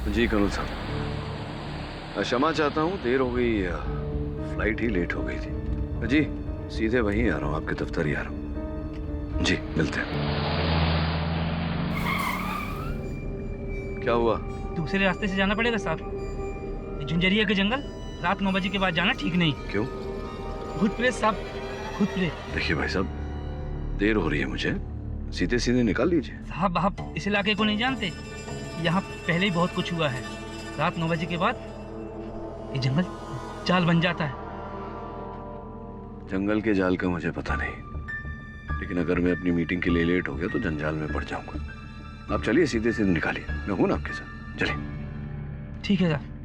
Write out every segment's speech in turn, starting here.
जी करुण साहब, क्षमा चाहता हूँ, देर हो गई, फ्लाइट ही लेट हो गई थी। जी सीधे वहीं आ रहा हूँ, आपके दफ्तर ही आ रहा हूँ। जी मिलते हैं। क्या हुआ? दूसरे रास्ते से जाना पड़ेगा साहब। ये झुंझरिया के जंगल रात 9 बजे के बाद जाना ठीक नहीं। क्यों? भूत प्रेत साहब, भूत प्रेत। देखिए भाई साहब, देर हो रही है मुझे, सीधे सीधे निकाल लीजिए। साहब आप इस इलाके को नहीं जानते, यहाँ पहले ही बहुत कुछ हुआ है। रात 9 बजे के बाद ये जंगल जाल बन जाता है। जंगल के जाल का मुझे पता नहीं, लेकिन अगर मैं अपनी मीटिंग के लिए लेट हो गया तो जंजाल में पड़ जाऊंगा। आप चलिए, सीधे सीधे निकालिए, मैं हूं ना आपके साथ, चलिए। ठीक है साहब।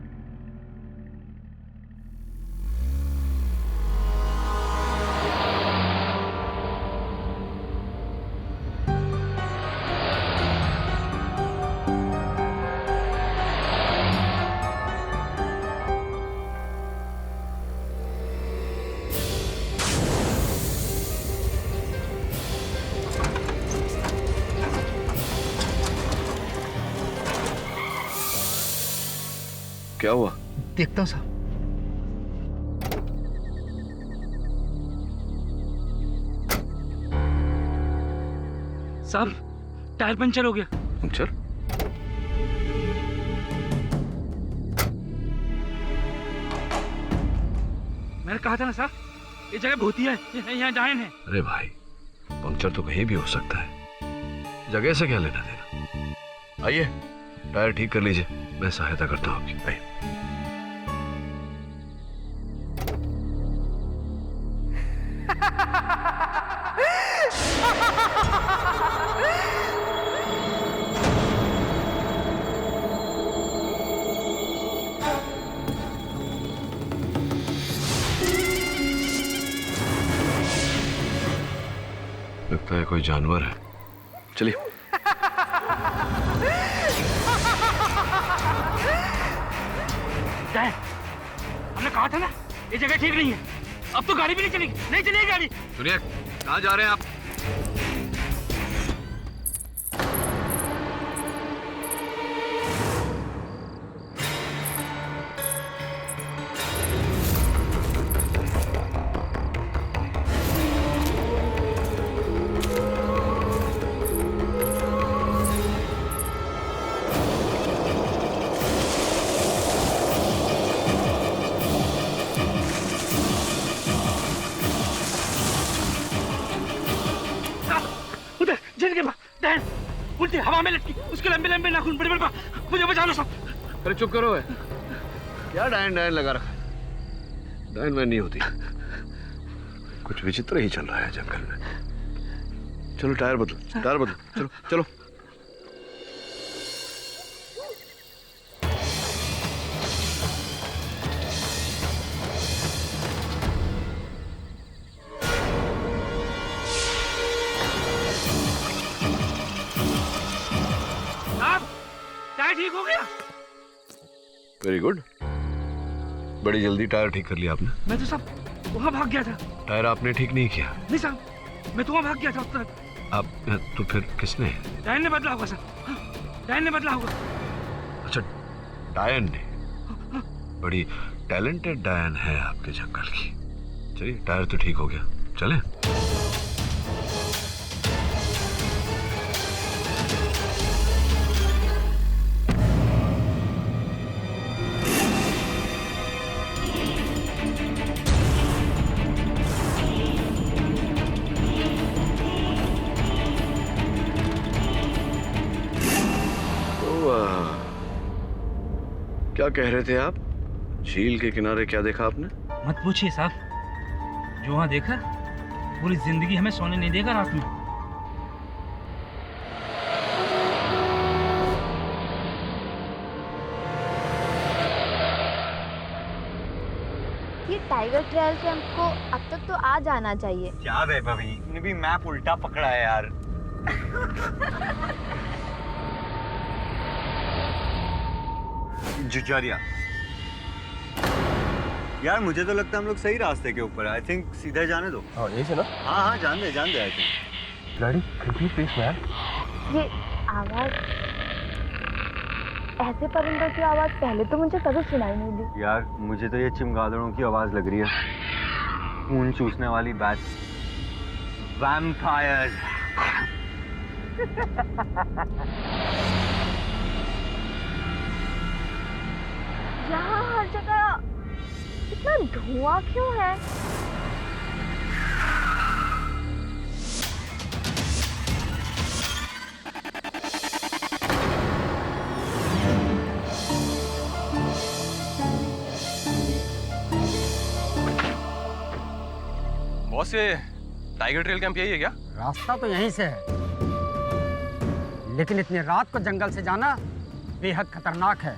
क्या हुआ? देखता हूँ साहब। साहब टायर पंचर हो गया। पंचर? मैंने कहा था ना साहब, ये जगह भूतिया है, यहाँ डायन है। अरे भाई, पंचर तो कहीं भी हो सकता है, जगह से क्या लेना देना। आइए टायर ठीक कर लीजिए, मैं सहायता करता हूँ आपकी। आइए। लगता है कोई जानवर है, चलिए। हमने कहा था ना ये जगह ठीक नहीं है। अब तो गाड़ी भी नहीं चलेगी, नहीं चलेगी गाड़ी। सुनिए, कहाँ जा रहे हैं आप? उल्टी हवा में लटकी, उसके लंबे लंबे नाखून, बड़े बड़े, मुझे बचा लो साहब। अरे चुप करो है, क्या डायन डायन लगा रखा है? डायन वायन नहीं होती, कुछ विचित्र ही चल रहा है जंगल में। चलो टायर बदलो, टायर बदलो, चलो चलो। ठीक हो गया। वेरी गुड, बड़ी जल्दी टायर ठीक कर लिया आपने। मैं तो साहब वहाँ भाग गया था। टायर आपने ठीक नहीं किया? नहीं साहब, मैं तो वहाँ भाग गया था उस तरफ। आप तो फिर किसने? डायन ने बदला होगा साहब, डायन ने बदला होगा। अच्छा, डायन ने? बड़ी टैलेंटेड डायन है आपके जंगल की। चलिए टायर तो ठीक हो गया, चलें? क्या कह रहे थे आप? झील के किनारे क्या देखा आपने? मत पूछिए साहब, जो वहां देखा पूरी जिंदगी हमें सोने नहीं देगा रात में। ये टाइगर ट्रेल कैंप को अब तक तो आ जाना चाहिए। याद है भाभी ने भी मैप उल्टा पकड़ा है यार। जुजारिया यार, मुझे तो लगता है हम लोग सही रास्ते के ऊपर है। आई थिंक सीधे जाने दो। हाँ यही से ना? हाँ जान दे I think. Daddy, please man. ये आवाज ऐसे परिंदों की आवाज पहले तो मुझे कभी सुनाई नहीं दी। यार मुझे तो ये चिमगादड़ों की आवाज लग रही है, खून चूसने वाली बैट, वैम्पायर्स। यहाँ हर जगह इतना धुआं क्यों है? बॉस ये टाइगर ट्रेल कैंप यही है क्या? रास्ता तो यहीं से है, लेकिन इतनी रात को जंगल से जाना बेहद खतरनाक है,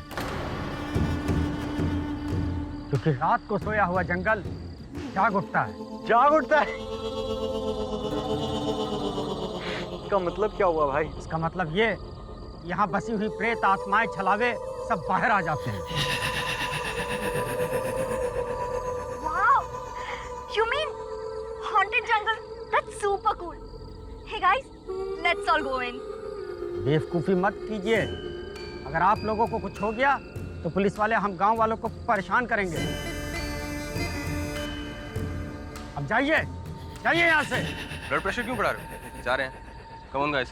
क्योंकि रात को सोया हुआ जंगल जाग उठता है। जाग उठता है? इसका मतलब क्या हुआ भाई? इसका मतलब ये, यहाँ बसी हुई प्रेत आत्माएं छलावे सब बाहर आ जाते हैं। Wow! You mean haunted jungle? That's super cool. Hey guys, let's all go in. बेवकूफी मत कीजिए, अगर आप लोगों को कुछ हो गया तो पुलिस वाले हम गांव वालों को परेशान करेंगे। अब जाइए जाइए यहाँ से। ब्लड प्रेशर क्यों बढ़ा रहे हो? जा रहे हैं। Come on guys.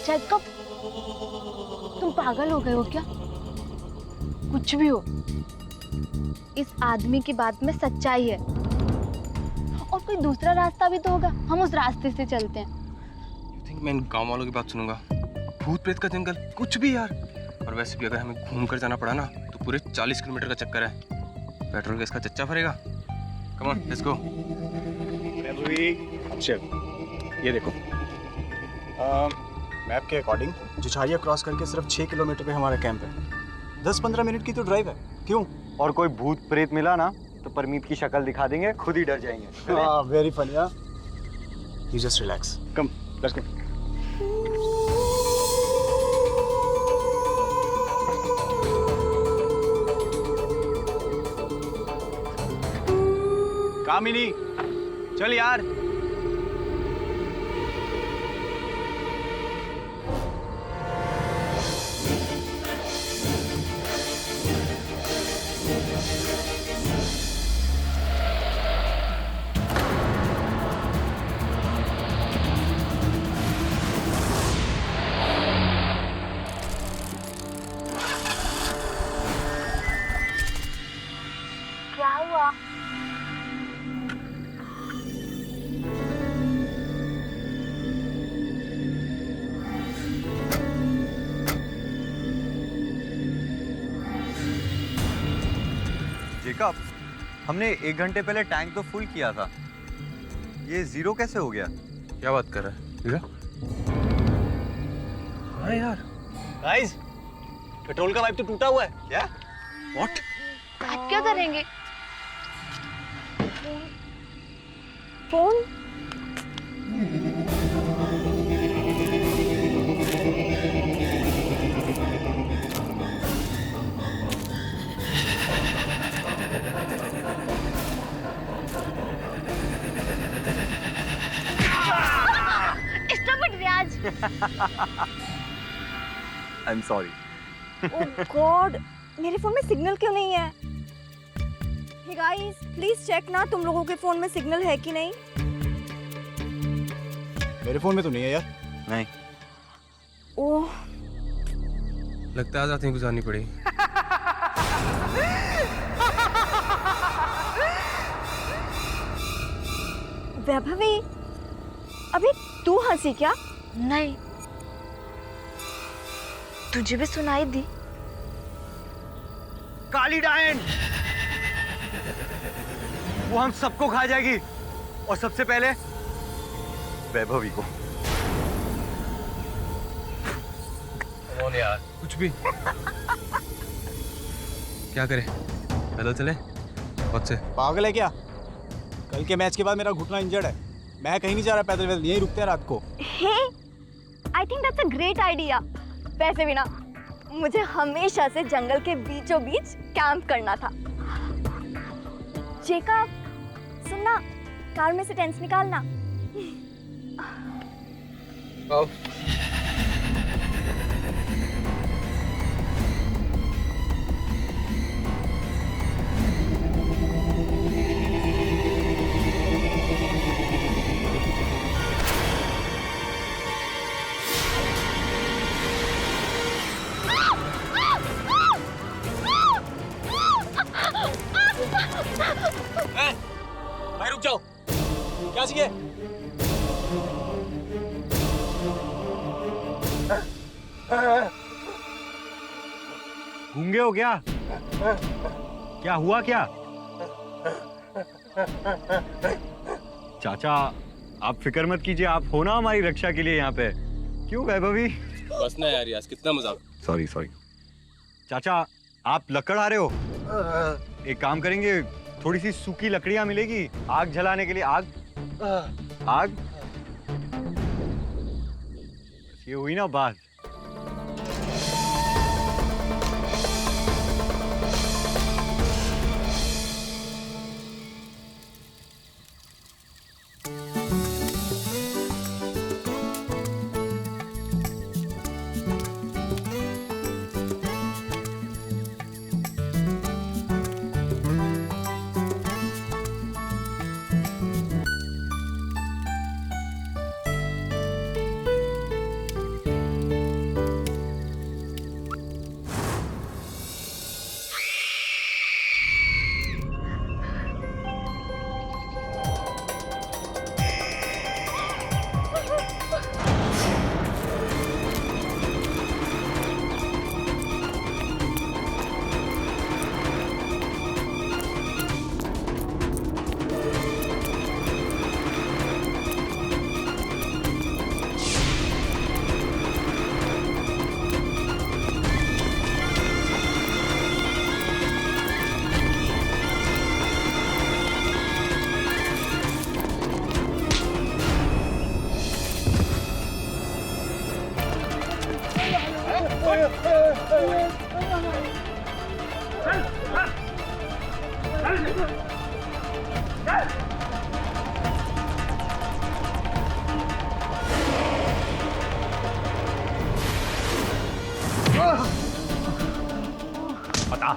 जैकब, तुम पागल हो गए हो क्या? कुछ भी हो, इस आदमी की बात में सच्चाई है, और कोई दूसरा रास्ता भी तो होगा, हम उस रास्ते से चलते हैं। You think मैं इन गाँव वालों की बात सुनूंगा? भूत प्रेत का जंगल, कुछ भी यार। और वैसे भी अगर हमें घूम कर जाना पड़ा ना तो पूरे 40 किलोमीटर का चक्कर है। पेट्रोल गैस का चच्चा भरेगा। Come on, let's go. चल ये देखो, मैप के अकॉर्डिंग जुछारिया क्रॉस करके सिर्फ 6 किलोमीटर पे हमारा कैंप है। 10-15 मिनट की तो ड्राइव है। क्यों? और कोई भूत प्रेत मिला ना तो परमीत की शक्ल दिखा देंगे, खुद ही डर जाएंगे। हाँ, very funny. You just relax, come let's go. Kamini चल यार। क्या हुआ? जेकब, हमने 1 घंटे पहले टैंक तो फुल किया था, ये 0 कैसे हो गया? क्या बात कर रहा है? ठीक है? अरे यार, गाइस, पेट्रोल का पाइप तो टूटा हुआ है। क्या? व्हाट? आप क्या करेंगे? Phone? Stop it, Riyaz. I am sorry. Oh god, मेरे फोन में सिग्नल क्यों नहीं है? हे गाइस, प्लीज चेक ना तुम लोगों के फोन में सिग्नल है कि नहीं। मेरे फोन में तो नहीं है यार। नहीं। ओह, लगता है आज रात ही गुजारनी पड़ी। वैभवी, अभी तू हंसी क्या? नहीं, तुझे भी सुनाई दी? काली डायन, वो हम सबको खा जाएगी, और सबसे पहले वैभवी को। कौन यार? कुछ भी। क्या करें? पैदल चले? बहुत से। पागल है क्या? कल के मैच के बाद मेरा घुटना इंजर्ड है, मैं कहीं नहीं जा रहा पैदल वैदल, यहीं रुकते हैं रात को। Hey, I think that's a great idea. वैसे भी ना, मुझे हमेशा से जंगल के बीचों बीच कैंप करना था। जेकब, सुनना, कार में से टेंट्स निकालना। आओ। भाई रुक जाओ, क्या चाहिए? गूंगे हो क्या? क्या हुआ क्या? चाचा आप फिक्र मत कीजिए, आप हो ना हमारी रक्षा के लिए यहाँ पे। क्यों वैभवी? बस ना यार, यार कितना मजाक। Sorry sorry. चाचा आप लकड़ आ रहे हो? एक काम करेंगे, थोड़ी सी सूखी लकड़ियां मिलेगी आग जलाने के लिए। आग आग ये हुई ना बात। बता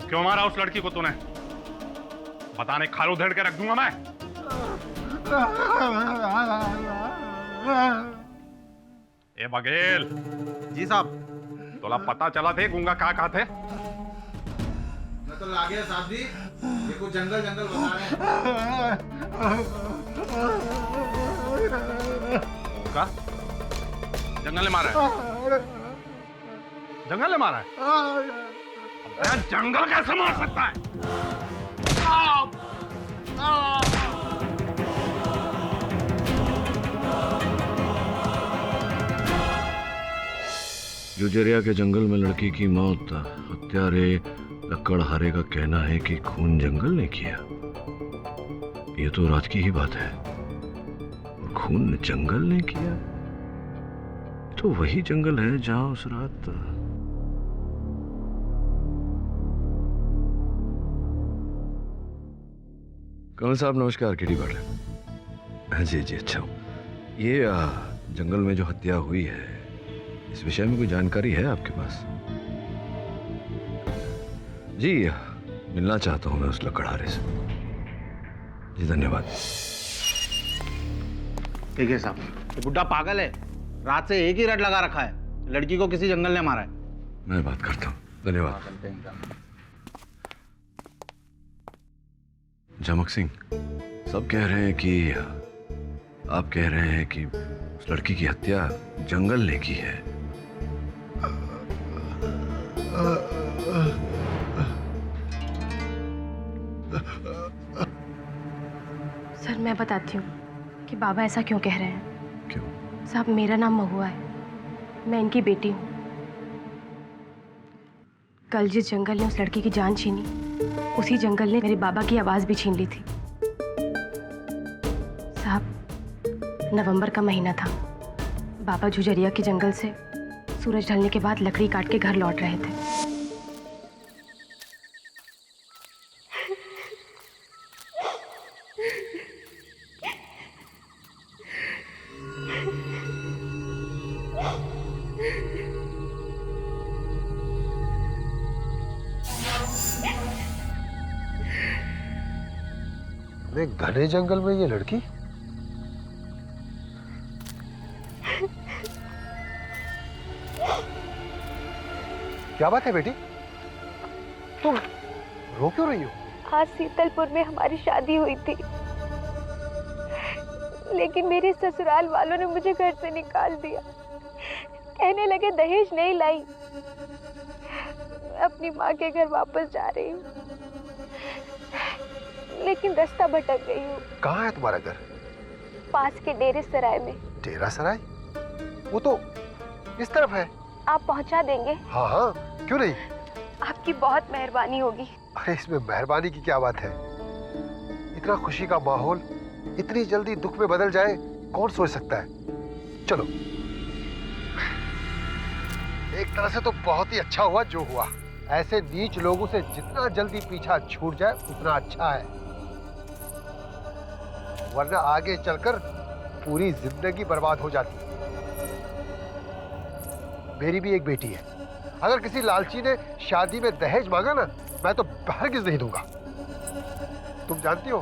क्यों मारा उस लड़की को तूने? बताने खालू धेड़ के रख दूंगा मैं। ए बघेल। जी साहब। तोला पता चला थे गुंगा कहा थे? मैं तो लागे साहब जी, ये कुछ जंगल जंगल बता रहे हैं। का? जंगल ने मारा है? जंगल ने मारा है? अबे जंगल कैसे मार सकता है? जुजरिया के जंगल में लड़की की मौत हत्यारे लकड़हारे का कहना है कि खून जंगल ने किया। ये तो रात की ही बात है, और खून जंगल ने किया तो वही जंगल है जहां उस रात कमल साहब नमस्कार। केडी बात है? जी जी अच्छा हूँ। ये जंगल में जो हत्या हुई है इस विषय में कोई जानकारी है आपके पास? जी मिलना चाहता हूं मैं उस लकड़हारे से। जी धन्यवाद। ठीक है साहब। ये बुड्ढा पागल है, रात से एक ही रट लगा रखा है। लड़की को किसी जंगल ने मारा है। मैं बात करता हूँ, धन्यवाद। झमक सिंह, सब कह रहे हैं कि आप कह रहे हैं कि उस लड़की की हत्या जंगल ने की है। सर मैं बताती हूँ कि बाबा ऐसा क्यों कह रहे हैं। क्यों? साहब मेरा नाम महुआ है, मैं इनकी बेटी हूँ। कल जिस जंगल ने उस लड़की की जान छीनी, उसी जंगल ने मेरे बाबा की आवाज़ भी छीन ली थी। साहब नवंबर का महीना था। बाबा जुजरिया के जंगल से सूरज ढलने के बाद लकड़ी काट के घर लौट रहे थे। इतने घने जंगल में ये लड़की? क्या बात है बेटी? तुम रो क्यों रही हो? आज सीतलपुर में हमारी शादी हुई थी, लेकिन मेरे ससुराल वालों ने मुझे घर से निकाल दिया। कहने लगे दहेज नहीं लाई। मैं अपनी माँ के घर वापस जा रही हूँ, लेकिन रास्ता भटक गई हूँ। कहाँ है तुम्हारा घर? पास के डेरे सराय में। डेरा सराय? वो तो इस तरफ है। आप पहुँचा देंगे? हाँ हाँ, क्यों नहीं। आपकी बहुत मेहरबानी होगी। अरे इसमें मेहरबानी की क्या बात है? इतना खुशी का माहौल इतनी जल्दी दुख में बदल जाए, कौन सोच सकता है? चलो। एक तरह से तो बहुत ही अच्छा हुआ जो हुआ। ऐसे नीच लोगों से जितना जल्दी पीछा छूट जाए उतना अच्छा है, वरना आगे चलकर पूरी जिंदगी बर्बाद हो जाती। मेरी भी एक बेटी है। अगर किसी लालची ने शादी में दहेज मांगा ना, मैं तो हरगिज नहीं दूंगा। तुम जानती हो,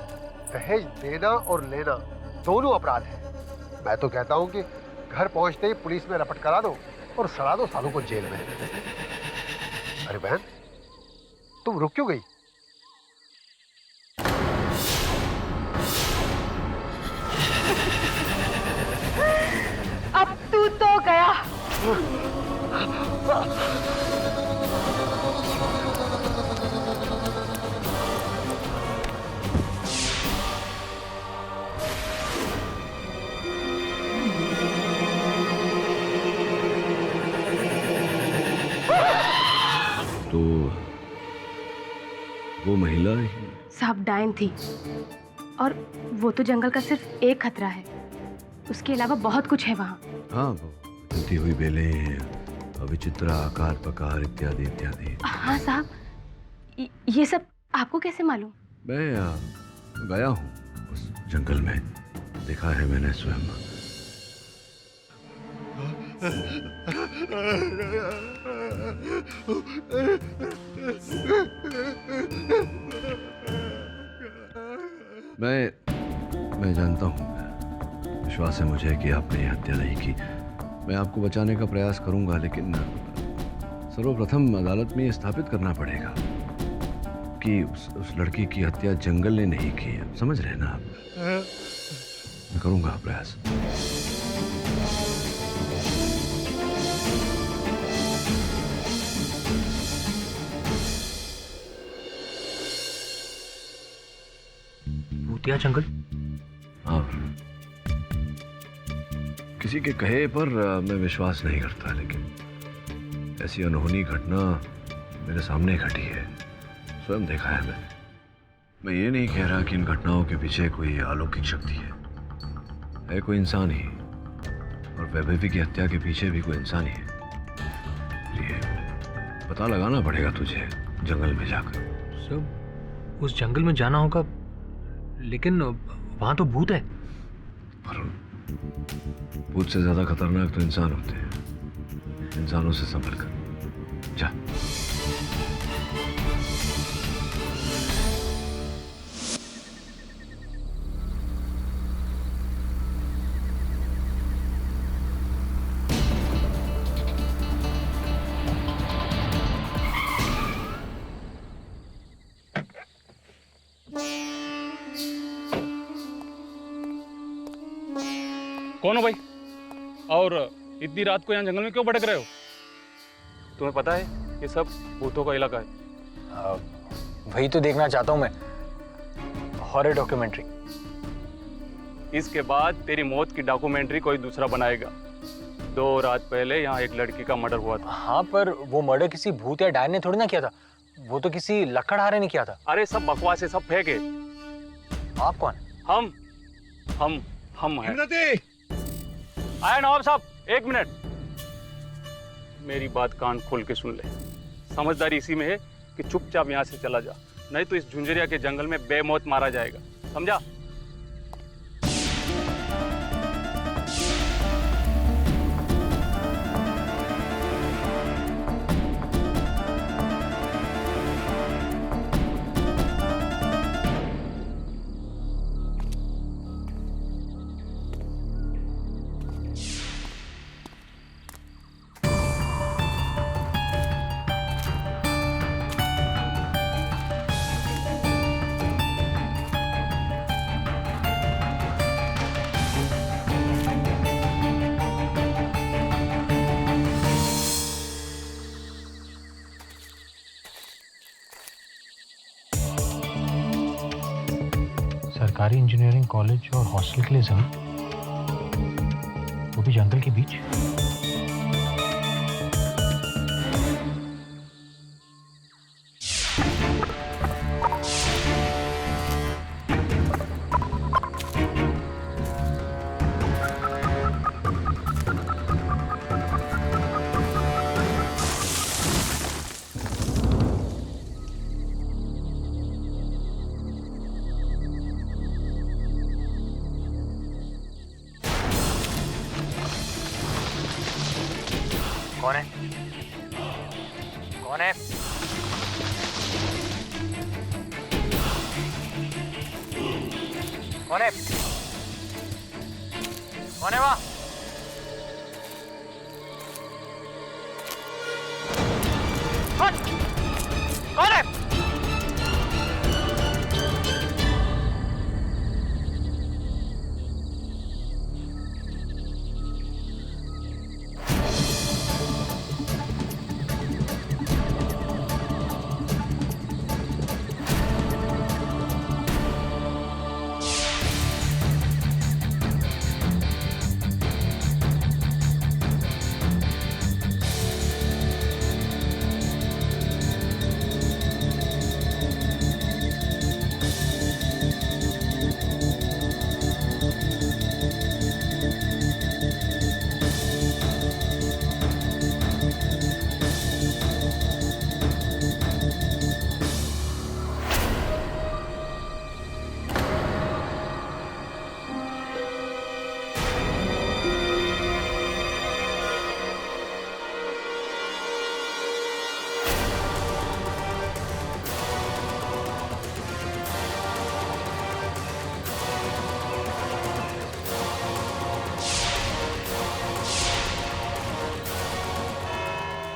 दहेज देना और लेना दोनों अपराध है। मैं तो कहता हूं कि घर पहुंचते ही पुलिस में रपट करा दो और सड़ा दो सालों को जेल में। अरे बहन, तुम रुक क्यों गई? अब तू तो गया। तो वो महिला साहब डायन थी, और वो तो जंगल का सिर्फ एक खतरा है, उसके अलावा बहुत कुछ है वहाँ। हाँ, वो चलती हुई बेलें, विचित्र आकार प्रकार इत्यादि इत्यादि। हाँ साहब, ये सब आपको कैसे मालूम? मैं गया हूँ उस जंगल में, देखा है मैंने स्वयं। मैं जानता हूँ, विश्वास है मुझे कि आपने ये हत्या नहीं की। मैं आपको बचाने का प्रयास करूंगा, लेकिन सर्वप्रथम अदालत में ये स्थापित करना पड़ेगा कि उस लड़की की हत्या जंगल ने नहीं की है। समझ रहे हैं ना आप? मैं करूंगा प्रयास। भूतिया जंगल? हाँ, किसी के कहे पर मैं विश्वास नहीं करता, लेकिन ऐसी अनहोनी घटना मेरे सामने घटी है, स्वयं देखा है मैंने। मैं ये नहीं कह रहा कि इन घटनाओं के पीछे कोई अलौकिक शक्ति है कोई इंसान ही, और वैभवी की हत्या के पीछे भी कोई इंसान ही है। ये पता लगाना पड़ेगा तुझे जंगल में जाकर। सब उस जंगल में जाना होगा, लेकिन वहां तो भूत है। भूत से ज्यादा खतरनाक तो इंसान होते हैं। इंसानों से संभल कर जा। कौन हो भाई? और इतनी रात को यहाँ जंगल में क्यों भटक रहे हो? तुम्हें पता है ये सब भूतों का इलाका है। वही तो देखना चाहता हूँ मैं, हॉरर डॉक्यूमेंट्री। इसके बाद तेरी मौत की डॉक्यूमेंट्री कोई दूसरा बनाएगा। 2 रात पहले यहाँ एक लड़की का मर्डर हुआ था। हाँ, पर वो मर्डर किसी भूत या डायन ने थोड़ी ना किया था, वो तो किसी लकड़हारे ने किया था। अरे सब बकवास है, सब फेक है। आप कौन? हम हैं। आया नवाब साहब, 1 मिनट। मेरी बात कान खोल के सुन ले। समझदारी इसी में है कि चुपचाप यहाँ से चला जा, नहीं तो इस झुंझुरिया के जंगल में बेमौत मारा जाएगा, समझा? सरकारी इंजीनियरिंग कॉलेज और हॉस्टल के लिए जमीन, वो भी जंगल के बीच। कौन है? कौन है? कौन है? कौन है वहाँ? कौन है?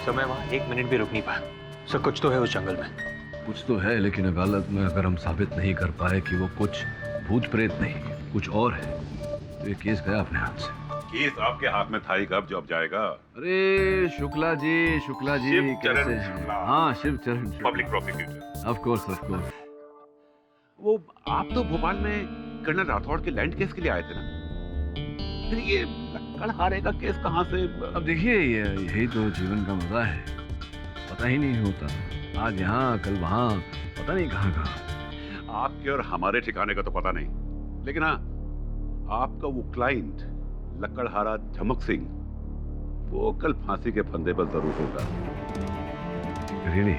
तो मैं वहाँ 1 मिनट भी रुक नहीं पाया। सर कुछ तो है उस जंगल में। कुछ तो है, लेकिन अदालत में अगर हम साबित नहीं कर पाए कि वो कुछ भूत प्रेत नहीं कुछ और है तो ये केस गया अपने हाथ से। केस आपके हाथ में था ही कब जब जाएगा। अरे शुक्ला जी शिवचरण कैसे? शुक्ला। हाँ Shivcharan public prosecutor. Of course. वो आप तो भोपाल में कर्नल राठौड़ के लैंड केस के लिए आए थे ना, फिर ये लक्कड़हारे का केस कहाँ से? अब देखिए यही तो जीवन का मजा है, पता ही नहीं होता, आज यहाँ कल वहाँ, पता नहीं कहाँ कहाँ। आपके और हमारे ठिकाने का तो पता नहीं, लेकिन हाँ आपका वो क्लाइंट लक्कड़हारा झमक सिंह वो कल फांसी के फंदे पर जरूर होगा। रियली?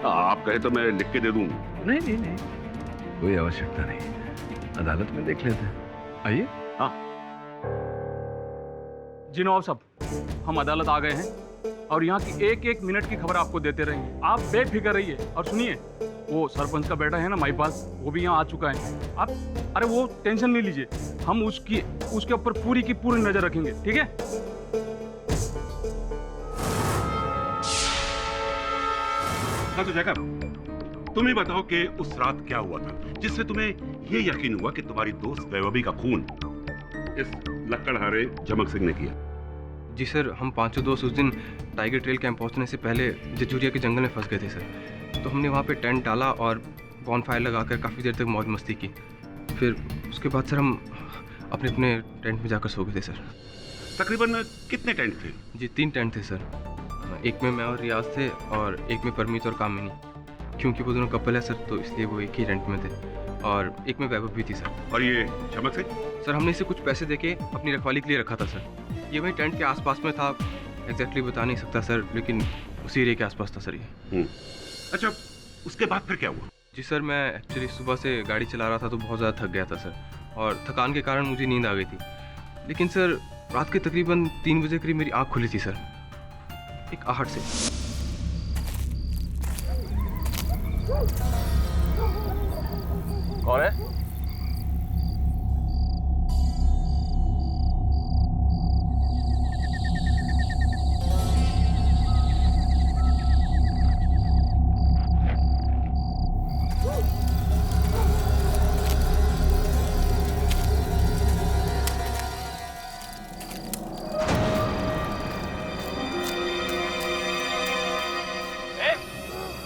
आप कहे तो मैं लिख के दे दूं। नहीं कोई आवश्यकता नहीं, अदालत में देख लेते हैं। आइए। हाँ जी नवाब साहब, हम अदालत आ गए हैं और यहाँ की एक एक मिनट की खबर आपको देते रहेंगे। आप बेफिक्र रहिए और सुनिए, वो सरपंच का बेटा है ना महिपाल, वो भी यहाँ आ चुका है। आप अरे वो टेंशन नहीं लीजिए, हम उसके ऊपर पूरी की पूरी नजर रखेंगे, ठीक है? हाँ तो जैकब, तुम ही बताओ कि उस रात क्या हुआ था जिससे तुम्हें ये यकीन हुआ कि तुम्हारी दोस्त वैभवी का खून इस लक्कड़हारे झमक सिंह ने किया। जी सर, हम पांचों दोस्त उस दिन टाइगर ट्रेल कैंप पहुंचने से पहले जजूरिया के जंगल में फंस गए थे सर। तो हमने वहाँ पे टेंट डाला और बॉनफायर लगाकर काफ़ी देर तक मौज मस्ती की। फिर उसके बाद सर हम अपने अपने टेंट में जाकर सो गए थे सर। तकरीबन कितने टेंट थे? जी 3 टेंट थे सर। एक में मैं और रियाज थे और एक में परमीत और कामिनी, क्योंकि वो दोनों कपल है सर तो इसलिए वो एक ही रेंट में थे। और एक में वैभव भी थी सर। और ये झमक सिंह? सर हमने इसे कुछ पैसे देके अपनी रखवाली के लिए रखा था सर। ये वही टेंट के आसपास में था, एग्जैक्टली बता नहीं सकता सर, लेकिन उसी एरिया के आसपास था सर ये। अच्छा, उसके बाद फिर क्या हुआ? जी सर, मैं एक्चुअली सुबह से गाड़ी चला रहा था तो बहुत ज़्यादा थक गया था सर, और थकान के कारण मुझे नींद आ गई थी। लेकिन सर रात के तकरीबन 3 बजे करीब मेरी आँख खुली थी सर, एक आहट से। कौन है?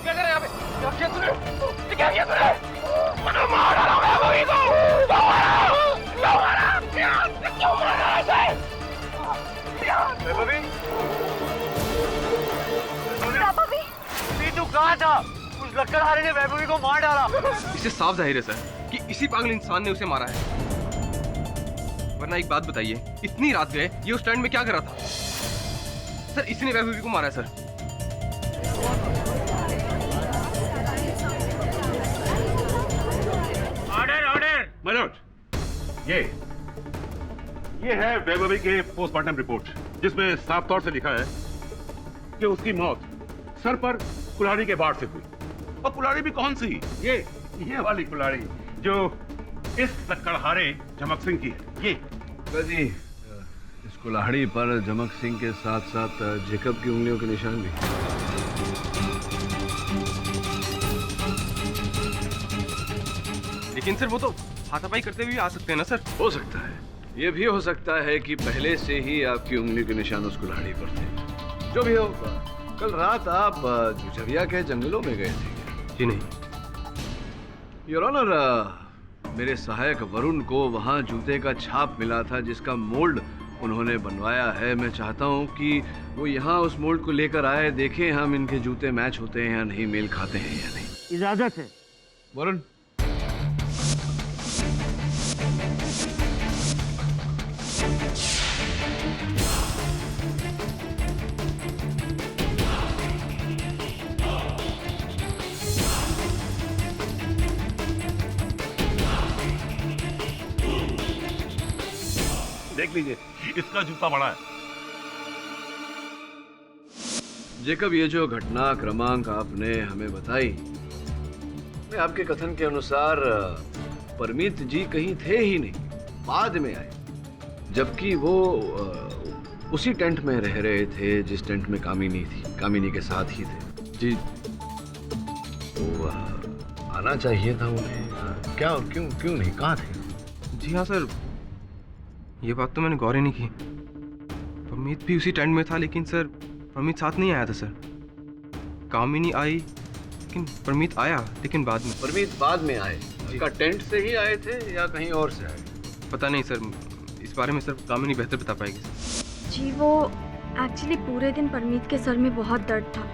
क्या कर रहे हैं यहाँ पे? क्या किया तूने? क्या किया तूने? मुझे मार डाला उस लकड़हारे ने वैभवी को मार डाला। इससे साफ जाहिर है सर कि इसी पागल इंसान ने उसे मारा है। वरना एक बात बताइए, इतनी रात गए ये उस टैंट में क्या कर रहा था? सर इसने वैभवी को मारा है सर। ऑर्डर ऑर्डर मनोज, ये है वैभवी के पोस्टमार्टम रिपोर्ट, जिसमें साफ तौर से लिखा है कि उसकी मौत सर पर कुल्हाड़ी के वार से हुई। और कुल्हाड़ी भी कौन सी? ये वाली कुल्हाड़ी जो इस लकड़हारे झमक सिंह की है। ये जी, इस कुल्हाड़ी पर झमक सिंह के साथ साथ जेकब की उंगलियों के निशान भी। लेकिन सर वो तो हाथापाई करते हुए आ सकते हैं ना सर? हो सकता है, ये भी हो सकता है कि पहले से ही आपकी उंगली के निशान उस कुल्हाड़ी पर थे। जो भी हो, कल रात आप झुझरिया के जंगलों में गए थे। जी नहीं योर ऑनर, मेरे सहायक वरुण को वहाँ जूते का छाप मिला था जिसका मोल्ड उन्होंने बनवाया है। मैं चाहता हूँ कि वो यहाँ उस मोल्ड को लेकर आए, देखें हम इनके जूते मैच होते हैं या नहीं, मेल खाते हैं या नहीं। इजाजत है वरुण। देख लीजिए, इसका जूता बड़ा है। जेकब, ये जो घटना क्रमांक आपने हमें बताई, मैं आपके कथन के अनुसार परमीत जी कहीं थे ही नहीं, बाद में आए, जबकि वो उसी टेंट में रह रहे थे जिस टेंट में कामिनी थी, कामिनी के साथ ही थे। जी, तो आना चाहिए था उन्हें। क्या, क्यों नहीं, कहाँ थे? जी हाँ सर, ये बात तो मैंने गौर ही नहीं की। परमीत भी उसी टेंट में था, लेकिन सर परमीत साथ नहीं आया था सर। कामिनी आई, लेकिन परमीत आया, लेकिन बाद में। परमीत बाद में आए? का टेंट से ही आए थे या कहीं और से आए? पता नहीं सर, इस बारे में सर कामिनी बेहतर बता पाएगी सर। जी वो एक्चुअली पूरे दिन परमीत के सर में बहुत दर्द था,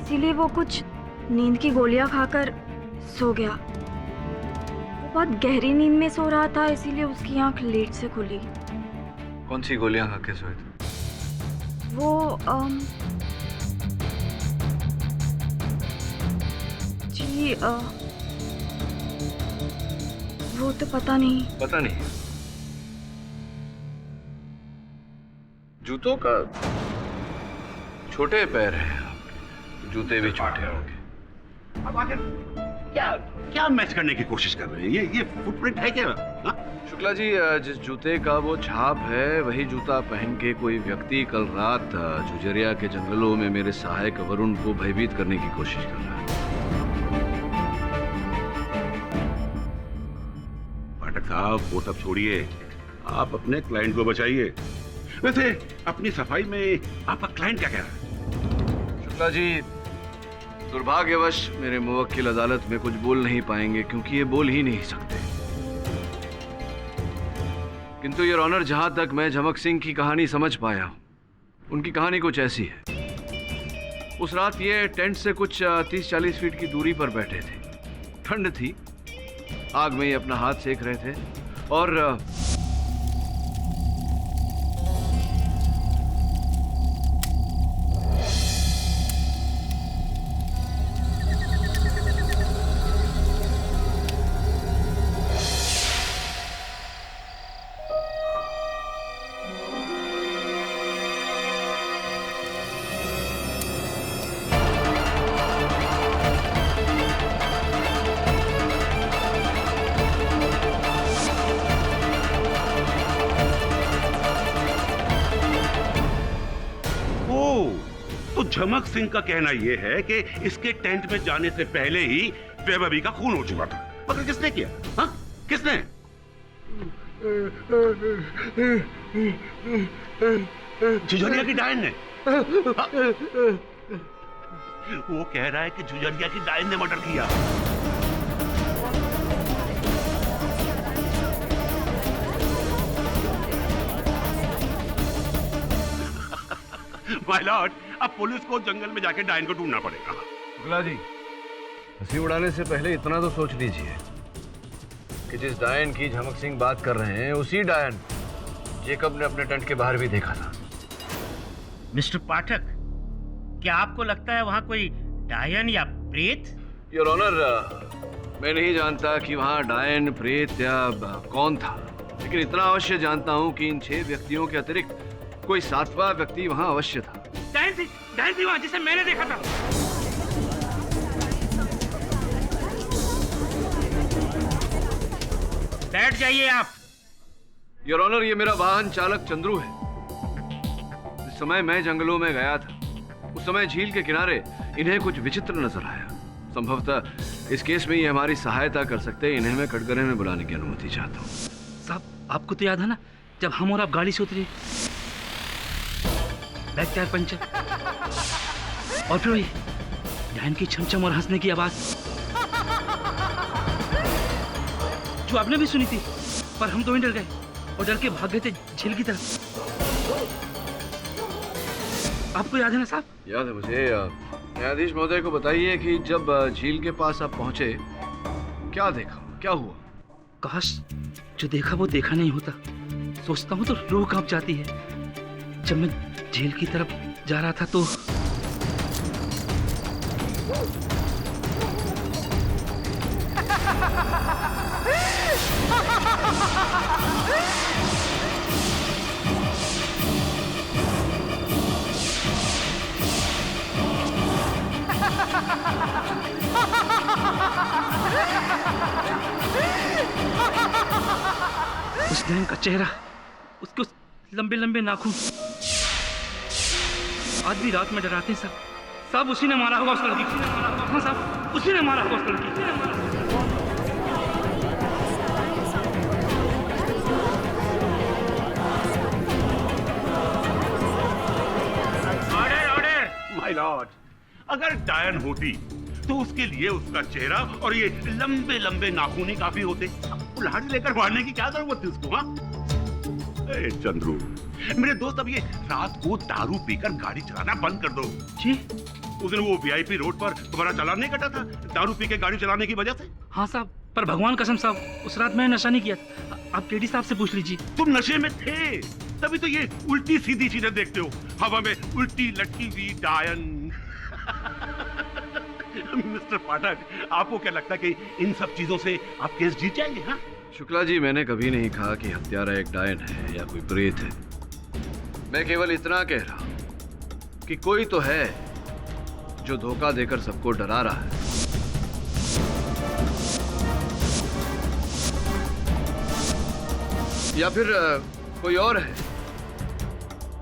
इसीलिए वो कुछ नींद की गोलियां खाकर सो गया। वो बहुत गहरी नींद में सो रहा था, इसीलिए उसकी आंख लेट से खुली। कौन सी गोलियां खा के सोए थे? वो जी वो तो पता नहीं। पता नहीं। जूतों का छोटे पैर हैं आपके, जूते भी छोटे होंगे। अब आखिर क्या मैच करने की कोशिश कर रहे हैं? ये फुटप्रिंट है क्या? हा? शुक्ला जी, जिस जूते का वो छाप है, वही जूता पहन के कोई व्यक्ति कल रात झुझरिया के जंगलों में मेरे सहायक वरुण को भयभीत करने की कोशिश कर रहा है। पाठक साहब, वो सब छोड़िए, आप अपने क्लाइंट को बचाइए। वैसे अपनी सफाई में आपका क्लाइंट क्या कह रहा है? शुक्ला जी, दुर्भाग्यवश मेरे मुवक्किल अदालत में कुछ बोल नहीं पाएंगे, क्योंकि ये बोल ही नहीं सकते। किंतु योर ऑनर, जहां तक मैं झमक सिंह की कहानी समझ पाया हूं, उनकी कहानी कुछ ऐसी है। उस रात ये टेंट से कुछ 30-40 फीट की दूरी पर बैठे थे। ठंड थी, आग में ये अपना हाथ सेक रहे थे और तो झमक सिंह का कहना यह है कि इसके टेंट में जाने से पहले ही वैभवी का खून हो चुका था। मगर किसने किया? हाँ, किसने? झुझरिया की डायन ने। वो कह रहा है कि झुझरिया की डायन ने मर्डर किया। माय लॉर्ड, अब पुलिस को जंगल में जाके डायन को ढूंढना पड़ेगा। शुक्ला जी, हंसी उड़ाने से पहले इतना तो सोच लीजिए कि जिस डायन की झमक सिंह बात कर रहे हैं उसी डायन जेकब ने अपने टेंट के बाहर भी देखा था। मिस्टर पाठक, क्या आपको लगता है वहां कोई डायन या प्रेत? योर ऑनर, मैं नहीं जानता कि वहां डायन, प्रेत या कौन था, लेकिन इतना अवश्य जानता हूं कि इन 6 व्यक्तियों के अतिरिक्त कोई 7वां व्यक्ति वहां अवश्य था। डायन थी वहां, जिसे मैंने देखा था। बैठ जाइए आप। योर ऑनर, ये मेरा वाहन चालक चंद्रू है। जिस समय मैं जंगलों में गया था उस समय झील के किनारे इन्हें कुछ विचित्र नजर आया। संभवतः इस केस में ये हमारी सहायता कर सकते हैं। इन्हें मैं कटघरे में बुलाने की अनुमति चाहता हूँ। साहब, आपको तो याद है ना जब हम और आप गाड़ी से उतरे, बैक टायर पंचर और फिर वही डायन की छमछम और हंसने की आवाज जो आपने भी सुनी थी, पर हम तो डर गए और डर के भाग गए थे झील की तरफ। आपको याद है ना साहब? याद है मुझे। न्यायाधीश महोदय को बताइए कि जब झील के पास आप पहुंचे क्या देखा, क्या हुआ? काश जो देखा वो देखा नहीं होता। सोचता हूँ तो रूह कांप जाती है। जब मैं झील की तरफ जा रहा था तो उस डायन का चेहरा, उसके उस लंबे लंबे नाखून आज भी रात में डराते हैं साहब। साहब, उसी ने मारा होगा उस लड़की को। हाँ साहब, उसी ने मारा होगा उस लड़की को। Order, order my Lord. अगर डायन होती तो उसके लिए उसका चेहरा और ये लंबे लंबे नाखून ही काफी होते। कुल्हाड़ी लेकर मारने की क्या जरूरत थी उसको? हाँ चंद्रू, मेरे दोस्त, अब ये रात को दारू पीकर गाड़ी चलाना बंद कर दो। जी? उस दिन वो वीआईपी रोड पर तुम्हारा चालान नहीं कटा था दारू पी के गाड़ी चलाने की वजह से? हाँ साहब, पर भगवान कसम साहब, उस रात मैंने नशा नहीं किया। आप केडी साहब से पूछ लीजिए। तुम नशे में थे तभी तो ये उल्टी सीधी चीजें देखते हो। हवा में उल्टी लटकी हुई डायन। मिस्टर पाठक, आपको क्या लगता है कि इन सब चीजों से आप केस जीत जाएंगे? हाँ शुक्ला जी, मैंने कभी नहीं कहा कि हत्यारा एक डायन है या कोई प्रेत है। मैं केवल इतना कह रहा हूं कि कोई तो है जो धोखा देकर सबको डरा रहा है। या फिर कोई और है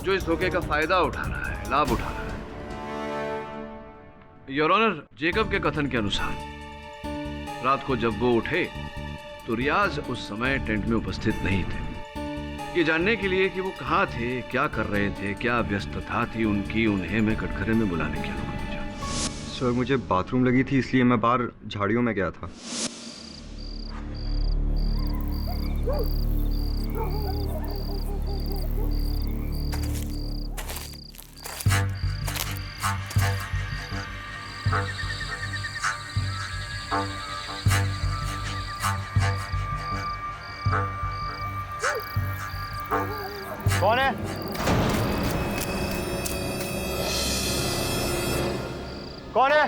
जो इस धोखे का फायदा उठा रहा है, लाभ उठा रहा है। योर ऑनर, जेकब के कथन के अनुसार रात को जब वो उठे तो रियाज उस समय टेंट में उपस्थित नहीं थे। ये जानने के लिए कि वो कहाँ थे, क्या कर रहे थे, क्या व्यस्तता थी उनकी, उन्हें मैं कटघरे में बुलाने की अनुमति चाहता हूं। सर, मुझे बाथरूम लगी थी इसलिए मैं बाहर झाड़ियों में गया था। कौन है? कौन है?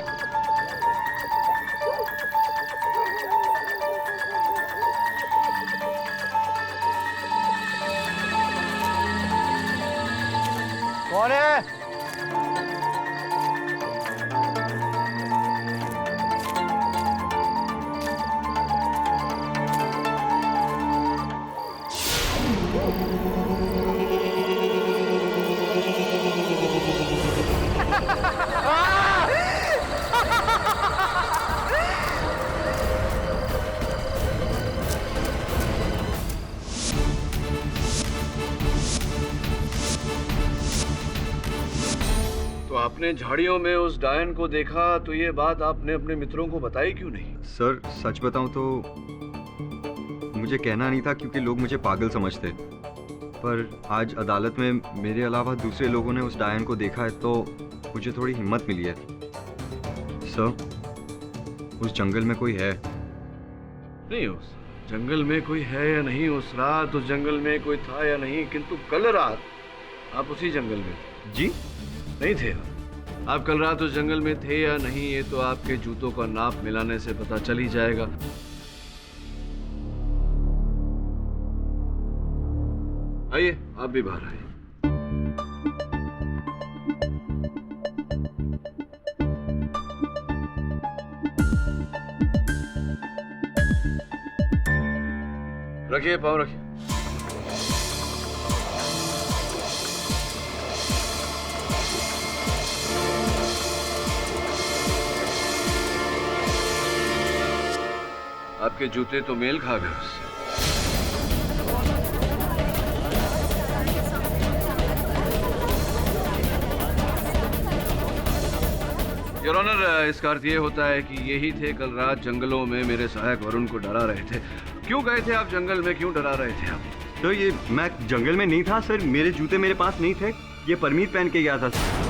कौन है? आपने झाड़ियों में उस डायन को देखा तो ये बात आपने अपने मित्रों को बताई क्यों नहीं? सर, सच बताऊं तो मुझे कहना नहीं था क्योंकि लोग मुझे पागल समझते। पर आज अदालत में मेरे अलावा दूसरे लोगों ने उस डायन को देखा है तो मुझे थोड़ी हिम्मत मिली है। सर, उस जंगल में कोई है? नहीं, उस जंगल में कोई है या नहीं, उस रात उस जंगल में कोई था या नहीं, किंतु कल रात आप उसी जंगल में थे। जी? नहीं थे आप कल रात उस जंगल में थे या नहीं, ये तो आपके जूतों का नाप मिलाने से पता चल ही जाएगा। आइए, आप भी बाहर आइए। रखिए, पाँव रखिए। आपके जूते तो मेल खा गए उससे। योर ऑनर, इसका अर्थ ये होता है कि यही थे कल रात जंगलों में मेरे सहायक वरुण को डरा रहे थे। क्यों गए थे आप जंगल में, क्यों डरा रहे थे आप? तो ये मैं जंगल में नहीं था सर, मेरे जूते मेरे पास नहीं थे, ये परमीत पहन के गया था सर।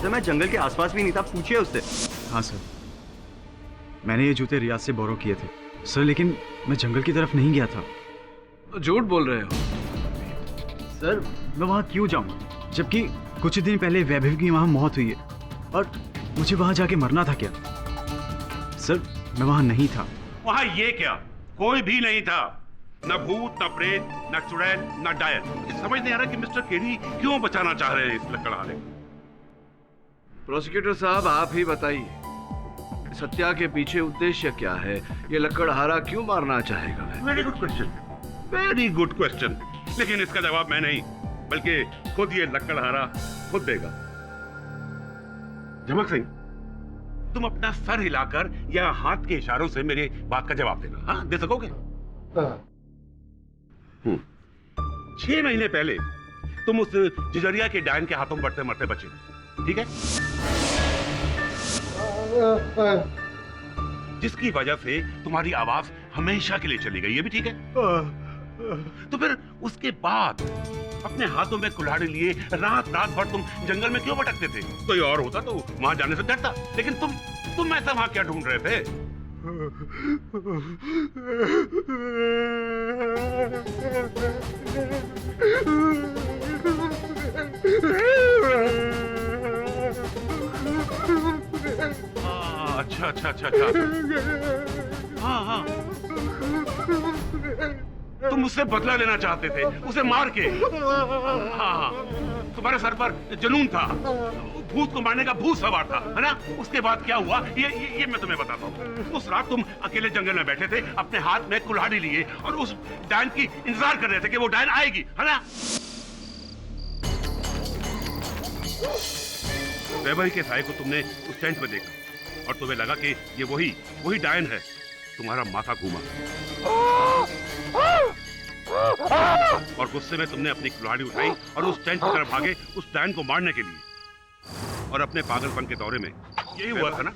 मैं जंगल के आसपास भी नहीं था, पूछिए उससे। हाँ सर, मैंने ये जूते रियाज से बोरो किए थे सर, लेकिन मैं जंगल की तरफ नहीं गया था। झूठ बोल रहे हो सर। मैं वहाँ क्यों जाऊँगा, जबकि कुछ दिन पहले वैभव की वहाँ मौत हुई है और मुझे वहाँ जाके मरना था क्या? सर, मैं वहाँ नहीं था। वहां ये क्या, कोई भी नहीं था। न भूत, न प्रेत, न चुड़ैल, न डायन। ये समझ नहीं आ रहा कि मिस्टर केडी क्यों बचाना चाह रहे हैं इस लकड़हारे को। प्रोसिक्यूटर साहब, आप ही बताइए, सत्या के पीछे उद्देश्य क्या है? ये लकड़हारा क्यों मारना चाहेगा? Very good question, very good question. लेकिन इसका जवाब मैं नहीं, बल्कि खुद ये लकड़हारा खुद देगा। झमक सिंह, तुम अपना सर हिलाकर या हाथ के इशारों से मेरी बात का जवाब देना। हाँ, दे सकोगे? 6 महीने पहले तुम उस जिजरिया के डायन के हाथों बढ़ते मरते बचे, ठीक है? जिसकी वजह से तुम्हारी आवाज हमेशा के लिए चली गई, ये भी ठीक है? तो फिर उसके बाद अपने हाथों में कुल्हाड़ी लिए रात रात भर तुम जंगल में क्यों भटकते थे? कोई और होता तो वहां जाने से डरता, लेकिन तुम ऐसा वहां क्या ढूंढ रहे थे? अच्छा अच्छा अच्छा अच्छा, हाँ हाँ, तुम उससे बदला लेना चाहते थे, उसे मार के। हाँ, तुम्हारे सर पर जुनून था, भूत को मारने का भूत सवार था, है ना? उसके बाद क्या हुआ ये मैं तुम्हें बताता हूँ। उस रात तुम अकेले जंगल में बैठे थे, अपने हाथ में कुल्हाड़ी लिए और उस डायन की इंतजार कर रहे थे कि वो डायन आएगी, है ना? वैभव के साय को तुमने उस टेंट में देखा और तुम्हें लगा कि ये वही डायन है। तुम्हारा माथा घूमा और गुस्से में तुमने अपनी कुल्हाड़ी उठाई और उस टेंट की तरफ भागे उस डायन को मारने के लिए। और अपने पागलपन के दौरे में यही हुआ था ना?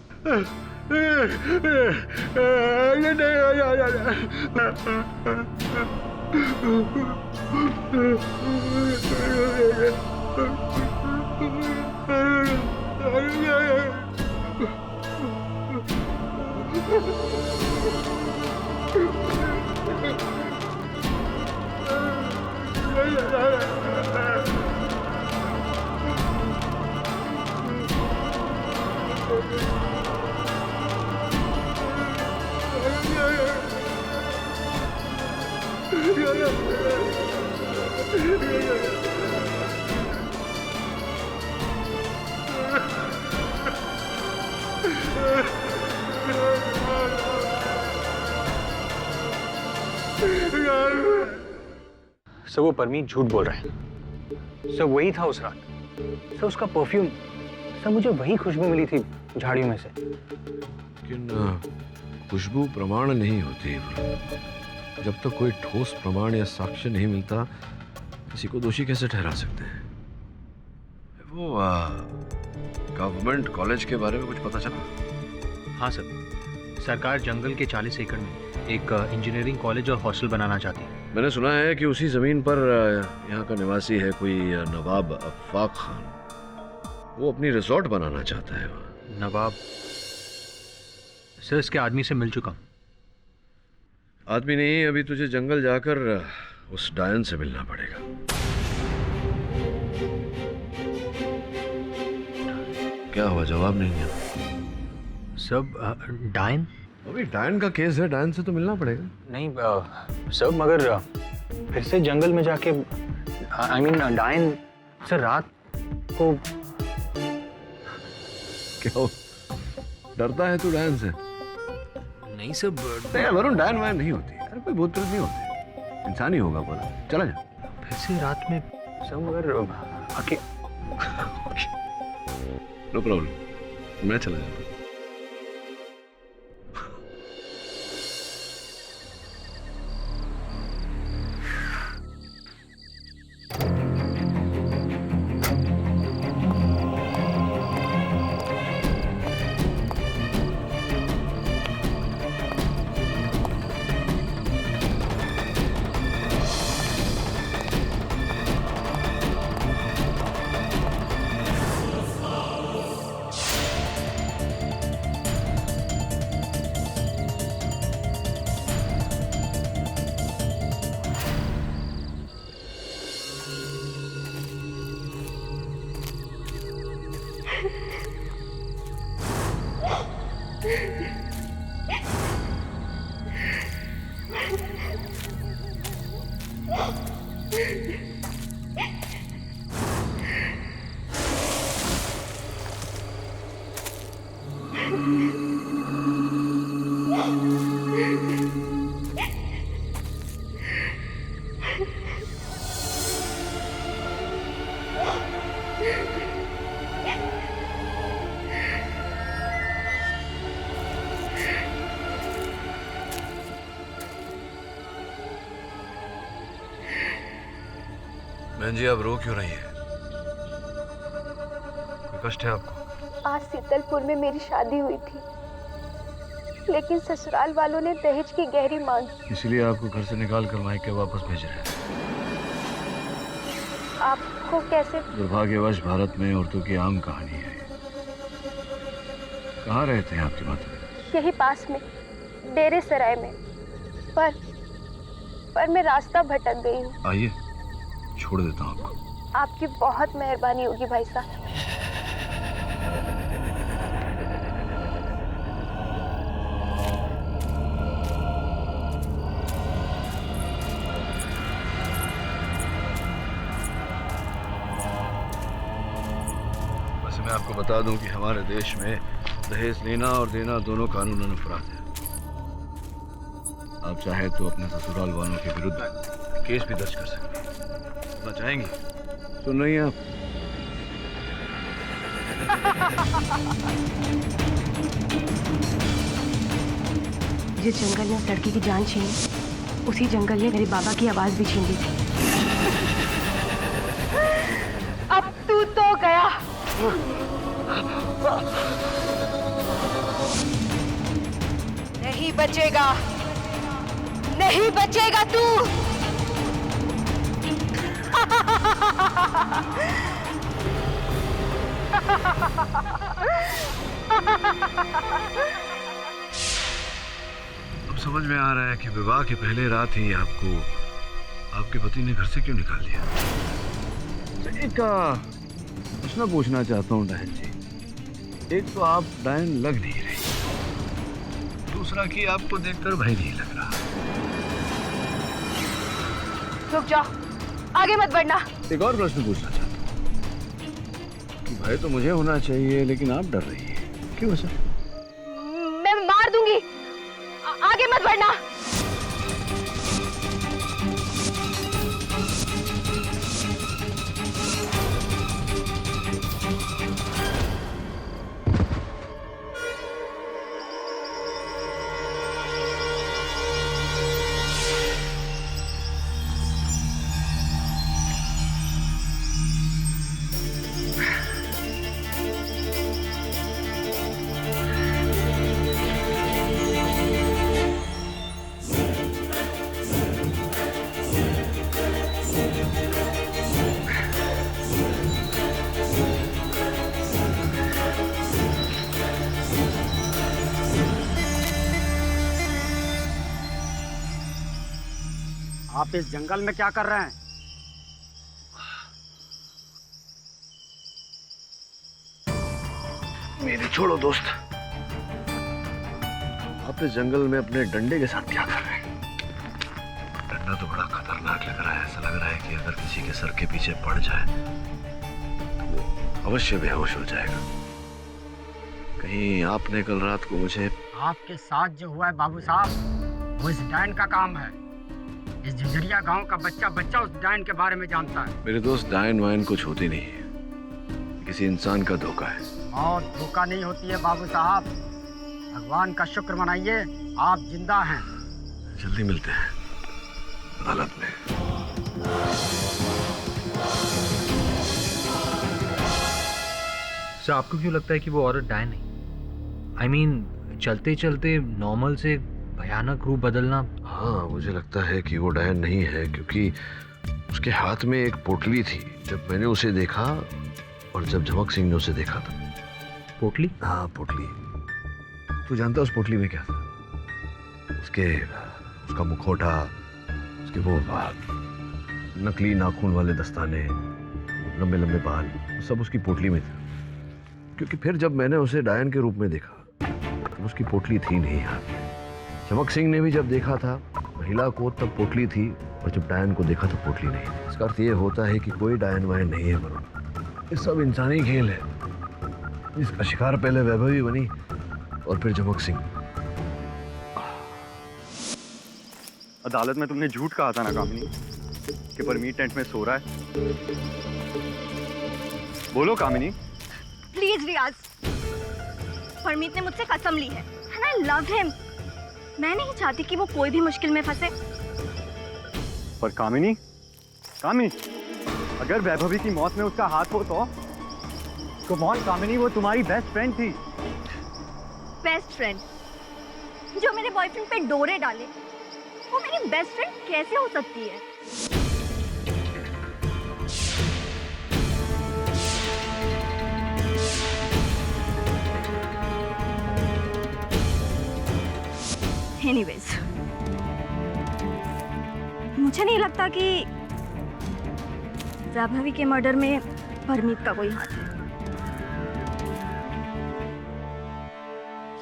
सर, वो परमीत झूठ बोल रहे हैं। सर, वही था उस रात। सर, उसका परफ्यूम, सर मुझे वही खुशबू मिली थी झाड़ियों में से। लेकिन खुशबू प्रमाण नहीं होती। जब तक कोई ठोस प्रमाण या साक्ष्य नहीं मिलता, किसी को दोषी कैसे ठहरा सकते हैं? वो गवर्नमेंट कॉलेज के बारे में कुछ पता चला? हाँ सर, सरकार जंगल के 40 एकड़ में एक इंजीनियरिंग कॉलेज और हॉस्टल बनाना चाहती है। मैंने सुना है कि उसी जमीन पर यहाँ का निवासी है कोई नवाब अफाक खान। वो अपनी रिसोर्ट बनाना चाहता है वहाँ। नवाब सर, इसके आदमी से मिल चुका हूँ। आदमी नहीं, अभी तुझे जंगल जाकर उस डायन से मिलना पड़ेगा। क्या हुआ, जवाब नहीं दिया? सब डायन? अभी डायन का केस है, डायन से तो मिलना पड़ेगा। नहीं सब, मगर फिर से जंगल में जाके आई मीन डायन सर रात को। क्या हो, डरता है तू डायन से? नहीं सब वरुण, डायन वायन नहीं होती, अरे कोई भूत प्रेत नहीं होते, इंसान ही होगा पूरा। चला जा। फिर से रात में सब, मगर आके नो प्रॉब्लम, मैं चला जाता हूँ। बहन जी, आप रो क्यों रही है? कोई कष्ट है आपको? आज शीतलपुर में मेरी शादी हुई थी, लेकिन ससुराल वालों ने दहेज की गहरी मांग, इसलिए आपको घर से निकाल कर मायके वापस भेज रहे हैं। आपको कैसे? दुर्भाग्यवश भारत में औरतों की आम कहानी है। कहाँ रहते हैं आपके माता? यही पास में, डेरे सराय में। पर मैं रास्ता भटक गई हूँ। आइए, छोड़ देता हूँ आपको। आपकी बहुत मेहरबानी होगी भाई साहब। वैसे मैं आपको बता दूं कि हमारे देश में दहेज लेना और देना दोनों कानूनन अपराध है। आप चाहे तो अपने ससुराल वालों के विरुद्ध केस भी दर्ज कर सकते हैं। सुनना चाहेंगी? सुन रही हैं आप? जिस जंगल ने उस लड़की की जान छीनी, उसी जंगल ने मेरे बाबा की आवाज भी छीन ली थी। अब तू तो गया। नहीं बचेगा, नहीं बचेगा तू। अब समझ में आ रहा है कि विवाह के पहले रात ही आपको आपके पति ने घर से क्यों निकाल दिया। एक प्रश्न पूछना चाहता हूँ डायन जी। एक तो आप डायन लग नहीं रही, दूसरा कि आपको देखकर भय नहीं लग रहा। रुक जाओ, आगे मत बढ़ना। एक और प्रश्न पूछना चाहता हूँ कि भय तो मुझे होना चाहिए, लेकिन आप डर रही है, क्यों सर? मैं मार दूंगी, आगे मत बढ़ना। आप इस जंगल में क्या कर रहे हैं? मेरी छोड़ो दोस्त, आप इस जंगल में अपने डंडे के साथ क्या कर रहे हैं? डंडा तो बड़ा खतरनाक लग रहा है। ऐसा लग रहा है कि अगर किसी के सर के पीछे पड़ जाए तो वो अवश्य बेहोश हो जाएगा। कहीं आपने कल रात को मुझे... आपके साथ जो हुआ है बाबू साहब, वो इस डायन का काम है। इस झुंझुरिया गांव का बच्चा बच्चा उस डायन के बारे में जानता है। मेरे दोस्त, डायन वायन कुछ होती नहीं है, किसी इंसान का धोखा है। और धोखा नहीं होती है बाबू साहब। भगवान का शुक्र मनाइए, आप जिंदा हैं। जल्दी मिलते हैं अदालत में। सर, आपको क्यों लगता है कि वो औरत डायन नहीं? I mean, चलते चलते नॉर्मल से भयानक रूप बदलना। हाँ, मुझे लगता है कि वो डायन नहीं है, क्योंकि उसके हाथ में एक पोटली थी जब मैंने उसे देखा, और जब झमक सिंह ने उसे देखा था। पोटली? हाँ, पोटली। तू जानता है उस पोटली में क्या था? उसका मुखौटा, उसके वो नकली नाखून वाले दस्ताने, लंबे लंबे बाल, सब उसकी पोटली में था। क्योंकि फिर जब मैंने उसे डायन के रूप में देखा तो उसकी पोटली थी नहीं यार। चमक सिंह ने भी जब देखा था महिला को तब पोटली थी, और जब डायन को देखा तो पोटली नहीं थी। इसका अर्थ ये होता है कि कोई डायन वायन नहीं है वरुण। ये सब इंसानी खेल है, जिसका शिकार पहले वैभवी बनी और फिर चमक सिंह। अदालत में तुमने झूठ कहा था ना कामिनी कि परमीत टेंट में सो रहा है। बोलो कामिनी। प्लीज रियाज, परमीत ने मुझसे कसम ली है and I love him। मैं नहीं चाहती कि वो कोई भी मुश्किल में फंसे। पर कामिनी, अगर वैभवी की मौत में उसका हाथ हो तो? कमॉन कामिनी, वो तुम्हारी बेस्ट फ्रेंड थी। बेस्ट फ्रेंड जो मेरे बॉयफ्रेंड पे डोरे डाले, वो मेरी बेस्ट फ्रेंड कैसे हो सकती है? एनीवेज, मुझे नहीं लगता कि वैभवी के मर्डर में परमीत का कोई हाथ है।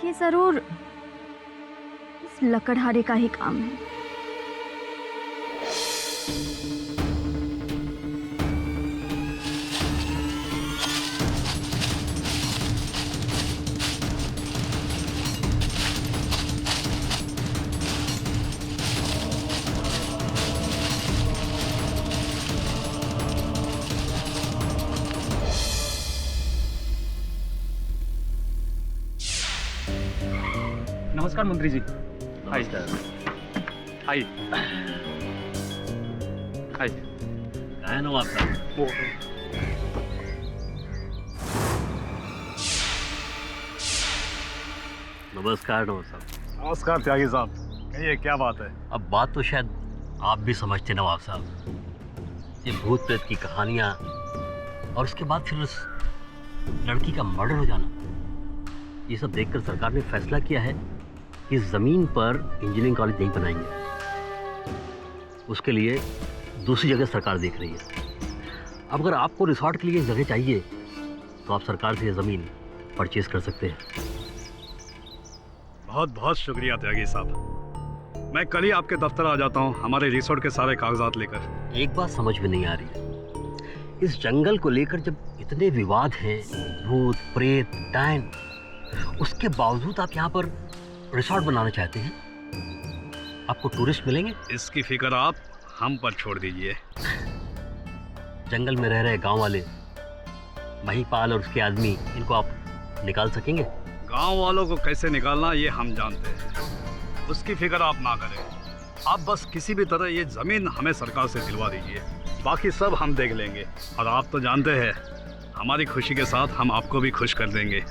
ये जरूर इस लकड़हारे का ही काम है। नमस्कार मंत्री जी। हाय हाय हाय। है नवाब साहब। नमस्कार नवाब साहब। नमस्कार त्यागी साहब, कहिए क्या बात है? अब बात तो शायद आप भी समझते नवाब साहब। ये भूत प्रेत की कहानियाँ और उसके बाद फिर उस लड़की का मर्डर हो जाना, ये सब देखकर सरकार ने फैसला किया है कि इस ज़मीन पर इंजीनियरिंग कॉलेज नहीं बनाएंगे। उसके लिए दूसरी जगह सरकार देख रही है। अब अगर आपको रिसोर्ट के लिए जगह चाहिए तो आप सरकार से ये ज़मीन परचेज कर सकते हैं। बहुत बहुत शुक्रिया त्यागी साहब। मैं कल ही आपके दफ्तर आ जाता हूँ हमारे रिसोर्ट के सारे कागजात लेकर। एक बात समझ में नहीं आ रही, इस जंगल को लेकर जब इतने विवाद हैं, भूत प्रेत डायन, उसके बावजूद आप यहाँ पर रिसोर्ट बनाना चाहते हैं। आपको टूरिस्ट मिलेंगे? इसकी फिक्र आप हम पर छोड़ दीजिए। जंगल में रह रहे गांव वाले महिपाल और उसके आदमी, इनको आप निकाल सकेंगे? गांव वालों को कैसे निकालना ये हम जानते हैं, उसकी फिक्र आप ना करें। आप बस किसी भी तरह ये जमीन हमें सरकार से दिलवा दीजिए, बाकी सब हम देख लेंगे। और आप तो जानते हैं हमारी खुशी के साथ हम आपको भी खुश कर देंगे।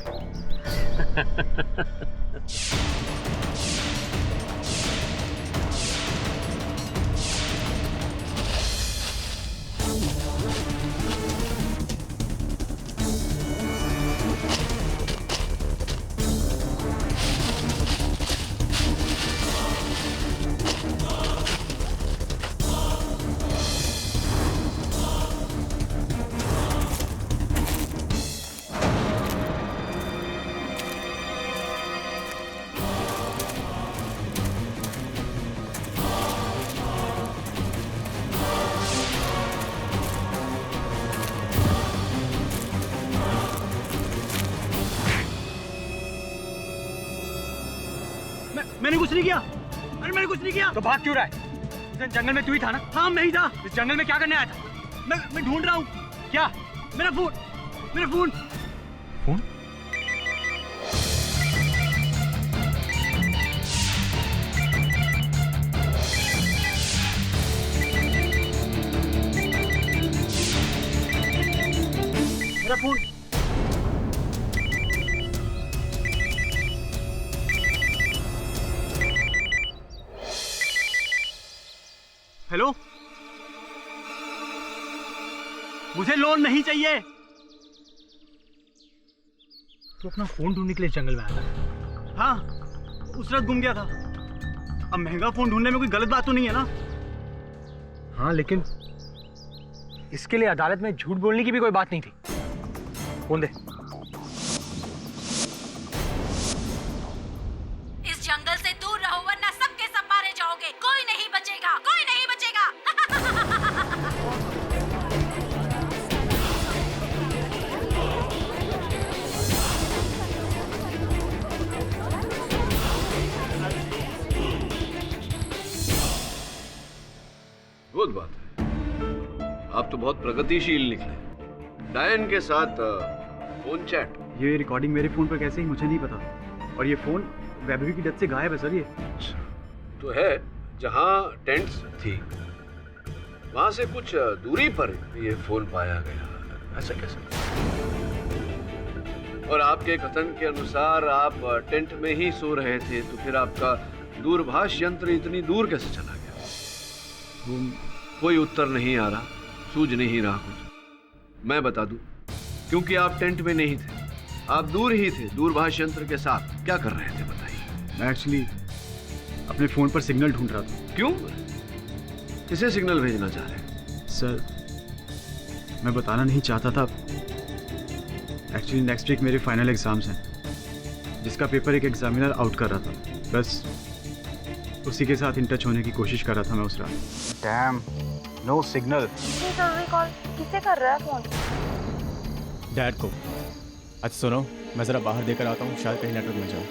मैंने कुछ नहीं किया। अरे मैंने कुछ नहीं किया। तो भाग क्यों रहा है? उस दिन जंगल में तू ही था ना? हाँ मैं ही था। इस जंगल में क्या करने आया था? मैं ढूंढ रहा हूँ। क्या? मेरा फोन, मेरा फोन। फोन? मेरा फोन। हेलो, मुझे लोन नहीं चाहिए। तू अपना फोन ढूंढने के लिए जंगल में आया था? हाँ, उस रात गुम गया था। अब महंगा फोन ढूंढने में कोई गलत बात तो नहीं है ना? हाँ, लेकिन इसके लिए अदालत में झूठ बोलने की भी कोई बात नहीं थी। फोन दे। इस जंगल से दूर रहो वरना सबके सब मारे जाओगे। कोई नहीं बचेगा, कोई नहीं बचेगा। बहुत बात है, आप तो बहुत प्रगतिशील निकले। डायन के साथ फोन चैट। ये रिकॉर्डिंग मेरे फोन पर कैसे ही मुझे नहीं पता। और ये फोन वैभवी की डेथ से गायब है सर। ये तो है जहां टेंट्स थी वहां से कुछ दूरी पर ये फोन पाया गया। ऐसा कैसे? और आपके कथन के अनुसार आप टेंट में ही सो रहे थे, तो फिर आपका दूरभाष यंत्र इतनी दूर कैसे चला गया? कोई उत्तर नहीं आ रहा, सूझ नहीं रहा कुछ। मैं बता दूं, क्योंकि आप टेंट में नहीं थे, आप दूर ही थे दूरभाष यंत्र के साथ। क्या कर रहे थे बताइए? मैं एक्चुअली अपने फोन पर सिग्नल ढूंढ रहा था। क्यों? किसे सिग्नल भेजना चाह रहे? सर, मैं बताना नहीं चाहता था। एक्चुअली नेक्स्ट वीक मेरे फाइनल एग्जाम्स हैं, जिसका पेपर एक एग्जामिनर आउट कर रहा था। बस उसी के साथ इन टच होने की कोशिश कर रहा था मैं उस रात। Damn, no signal. जरूरी कॉल किसे कर रहा है फोन? डैड को। अच्छा सुनो, मैं जरा बाहर देकर आता हूँ, शायद कहीं नेटवर्क मिल जाए।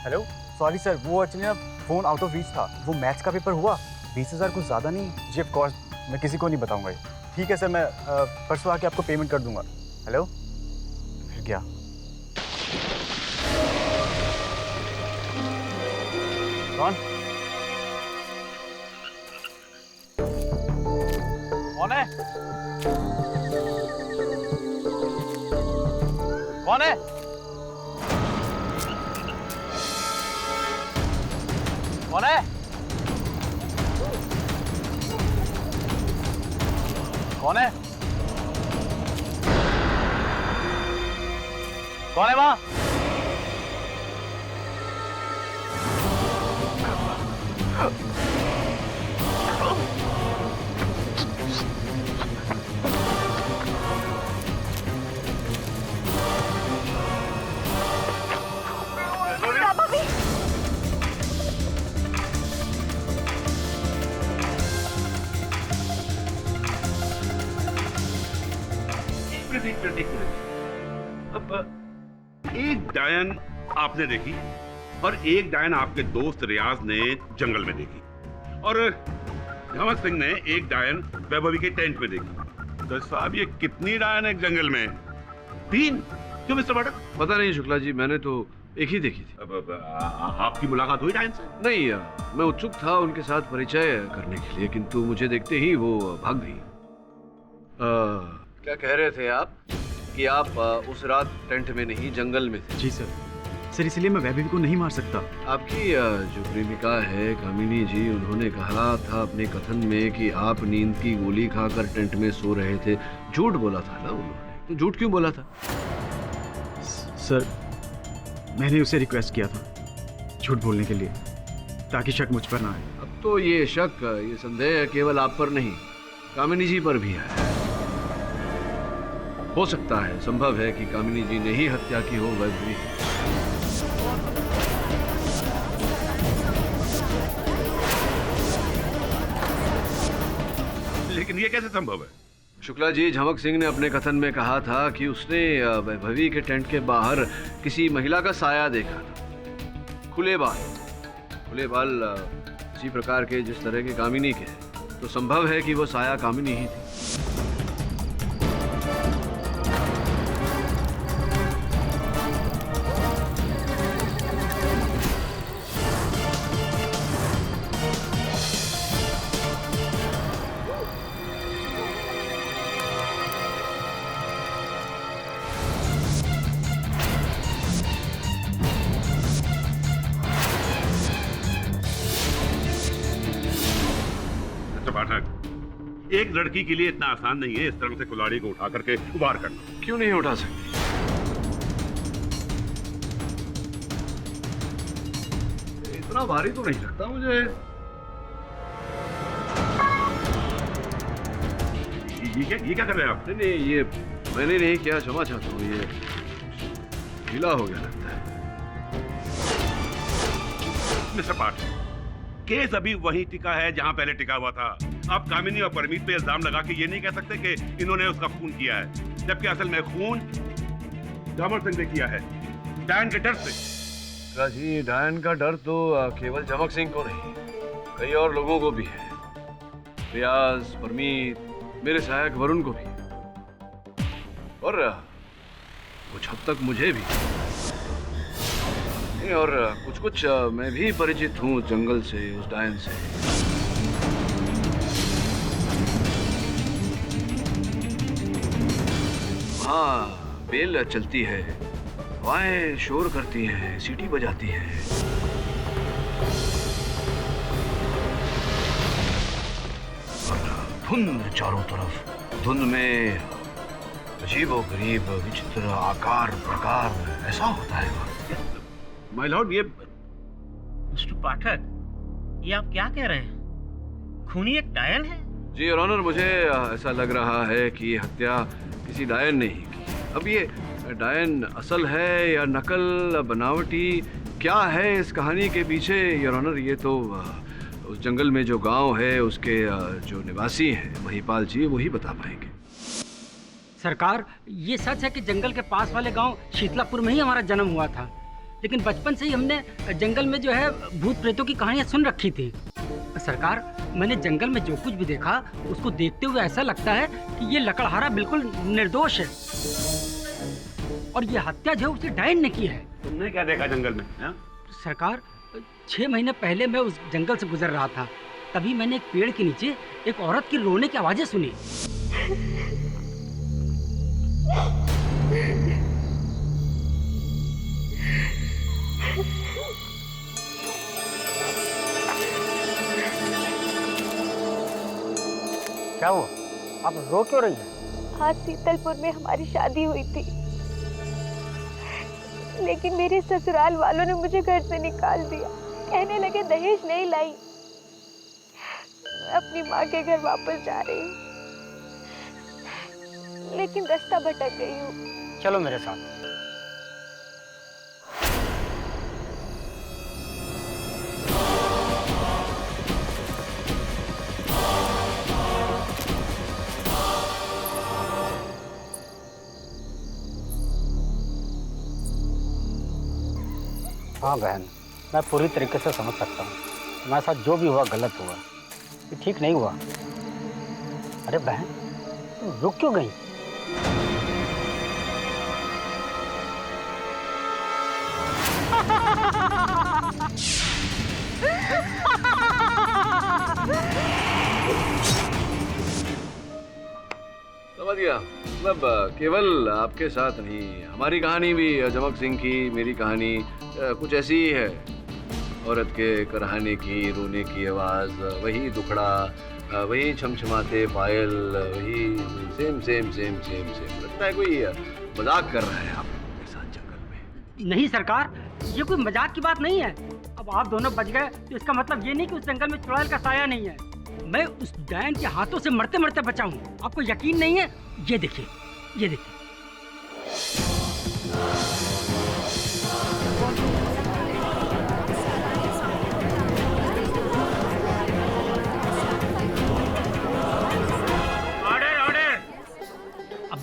हेलो, सॉरी सर, वो एक्चुअली ना फ़ोन आउट ऑफ रीच था। वो मैथ्स का पेपर हुआ। 20,000 कुछ ज़्यादा नहीं? जी ऑफ कोर्स, मैं किसी को नहीं बताऊंगा। ठीक है सर, मैं परसों आके आपको पेमेंट कर दूंगा। हेलो, फिर क्या? कौन? कौन है? कौन है? कौन है? कौन है? कौन है वहां? अब एक डायन आपने देखी और एक डायन आपके दोस्त रियाज ने जंगल में देखी, और धमक सिंह ने एक डायन वैभवी के टेंट में देखी। तो साहब ये कितनी डायन है जंगल में? 3? क्यों मिस्टर बटक? पता नहीं शुक्ला जी, मैंने तो एक ही देखी थी। अब आपकी मुलाकात हुई डायन से? नहीं, मैं उत्सुक था उनके साथ परिचय करने के लिए, किंतु मुझे देखते ही वो भाग गई। क्या कह रहे थे आप कि आप उस रात टेंट में नहीं जंगल में थे? जी सर। सर, इसलिए मैं वैभवी को नहीं मार सकता। आपकी जो प्रेमिका है कामिनी जी, उन्होंने कहा था अपने कथन में कि आप नींद की गोली खाकर टेंट में सो रहे थे। झूठ बोला था ना उन्होंने, तो झूठ क्यों बोला था? सर, मैंने उसे रिक्वेस्ट किया था झूठ बोलने के लिए, ताकि शक मुझ पर ना आए। अब तो ये शक, ये संदेह केवल आप पर नहीं, कामिनी जी पर भी है। हो सकता है, संभव है कि कामिनी जी ने ही हत्या की हो वैभवी। ये कैसे संभव है? शुक्ला जी, झमक सिंह ने अपने कथन में कहा था कि उसने वैभवी के टेंट के बाहर किसी महिला का साया देखा था। खुले बाल इसी प्रकार के जिस तरह के कामिनी के हैं, तो संभव है कि वो साया कामिनी ही थी। पाठक, एक लड़की के लिए इतना आसान नहीं है इस तरह से कुल्हाड़ी को उठा करके वार करना। क्यों नहीं उठा सकती? इतना भारी तो नहीं लगता मुझे। ये क्या कर रहे हैं आप? नहीं, ये मैंने नहीं किया, क्षमा चाहता हूँ, ये ढीला हो गया लगता है। मिस्टर पाठक, केस अभी वहीं टिका है जहां पहले टिका हुआ था। आप कामिनी और परमीत पे इल्जाम लगा के ये नहीं कह सकते कि इन्होंने उसका खून किया है, जबकि असल में खून झमक सिंह ने किया है, डायन के डर से। जी, डायन का डर तो केवल झमक सिंह को नहीं, कई और लोगों को भी है। रियाज, परमीत, मेरे सहायक वरुण को भी, और कुछ हद तक मुझे भी। और कुछ मैं भी परिचित हूँ जंगल से, उस डायन से। हाँ, बेल चलती है, हवाएं शोर करती हैं, सीटी बजाती हैं। और धुंध चारों तरफ, धुंध में अजीबोगरीब विचित्र आकार प्रकार ऐसा होता है। माय लॉर्ड, ये मिस्टर पाठक, ये आप क्या कह रहे हैं? खूनी एक डायन है? जी योर ऑनर, मुझे ऐसा लग रहा है कि हत्या किसी डायन ने ही की। अब ये डायन असल है या नकल, बनावटी, क्या है इस कहानी के पीछे योर ऑनर, ये तो उस जंगल में जो गांव है उसके जो निवासी हैं महिपाल जी, वही बता पाएंगे। सरकार, ये सच है कि जंगल के पास वाले गांव शीतलापुर में ही हमारा जन्म हुआ था, लेकिन बचपन से ही हमने जंगल में जो है भूत प्रेतों की कहानियां सुन रखी थी। सरकार, मैंने जंगल में जो कुछ भी देखा उसको देखते हुए ऐसा लगता है कि ये लकड़हारा बिल्कुल निर्दोष है, और ये हत्या जो है उसे डायन ने की है। तुमने क्या देखा जंगल में? सरकार, 6 महीने पहले मैं उस जंगल से गुजर रहा था, तभी मैंने एक पेड़ के नीचे एक औरत की रोने की आवाजें सुनी। क्या हुआ? आप रो क्यों रही हैं? आज शीतलपुर में हमारी शादी हुई थी, लेकिन मेरे ससुराल वालों ने मुझे घर से निकाल दिया। कहने लगे दहेज नहीं लाई। मैं अपनी माँ के घर वापस जा रही हूँ, लेकिन रास्ता भटक गई हूँ। चलो मेरे साथ। हाँ बहन, मैं पूरी तरीके से समझ सकता हूँ, तुम्हारे साथ जो भी हुआ गलत हुआ, ये ठीक नहीं हुआ। अरे बहन, तुम रुक क्यों गई? समझ गया, मतलब केवल आपके साथ नहीं, हमारी कहानी भी, झमक सिंह की, मेरी कहानी कुछ ऐसी ही है। औरत के कराहने की, रोने की आवाज, वही दुखड़ा, वही छमछमाते पायल, वही same same same same same. लगता है कोई मजाक कर रहा है आपके साथ जंगल में। नहीं सरकार, ये कोई मजाक की बात नहीं है। अब आप दोनों बच गए तो इसका मतलब ये नहीं कि उस जंगल में चुड़ैल का साया नहीं है। मैं उस डायन के हाथों से मरते मरते बचा हूँ। आपको यकीन नहीं है? ये देखिए, ये देखिए।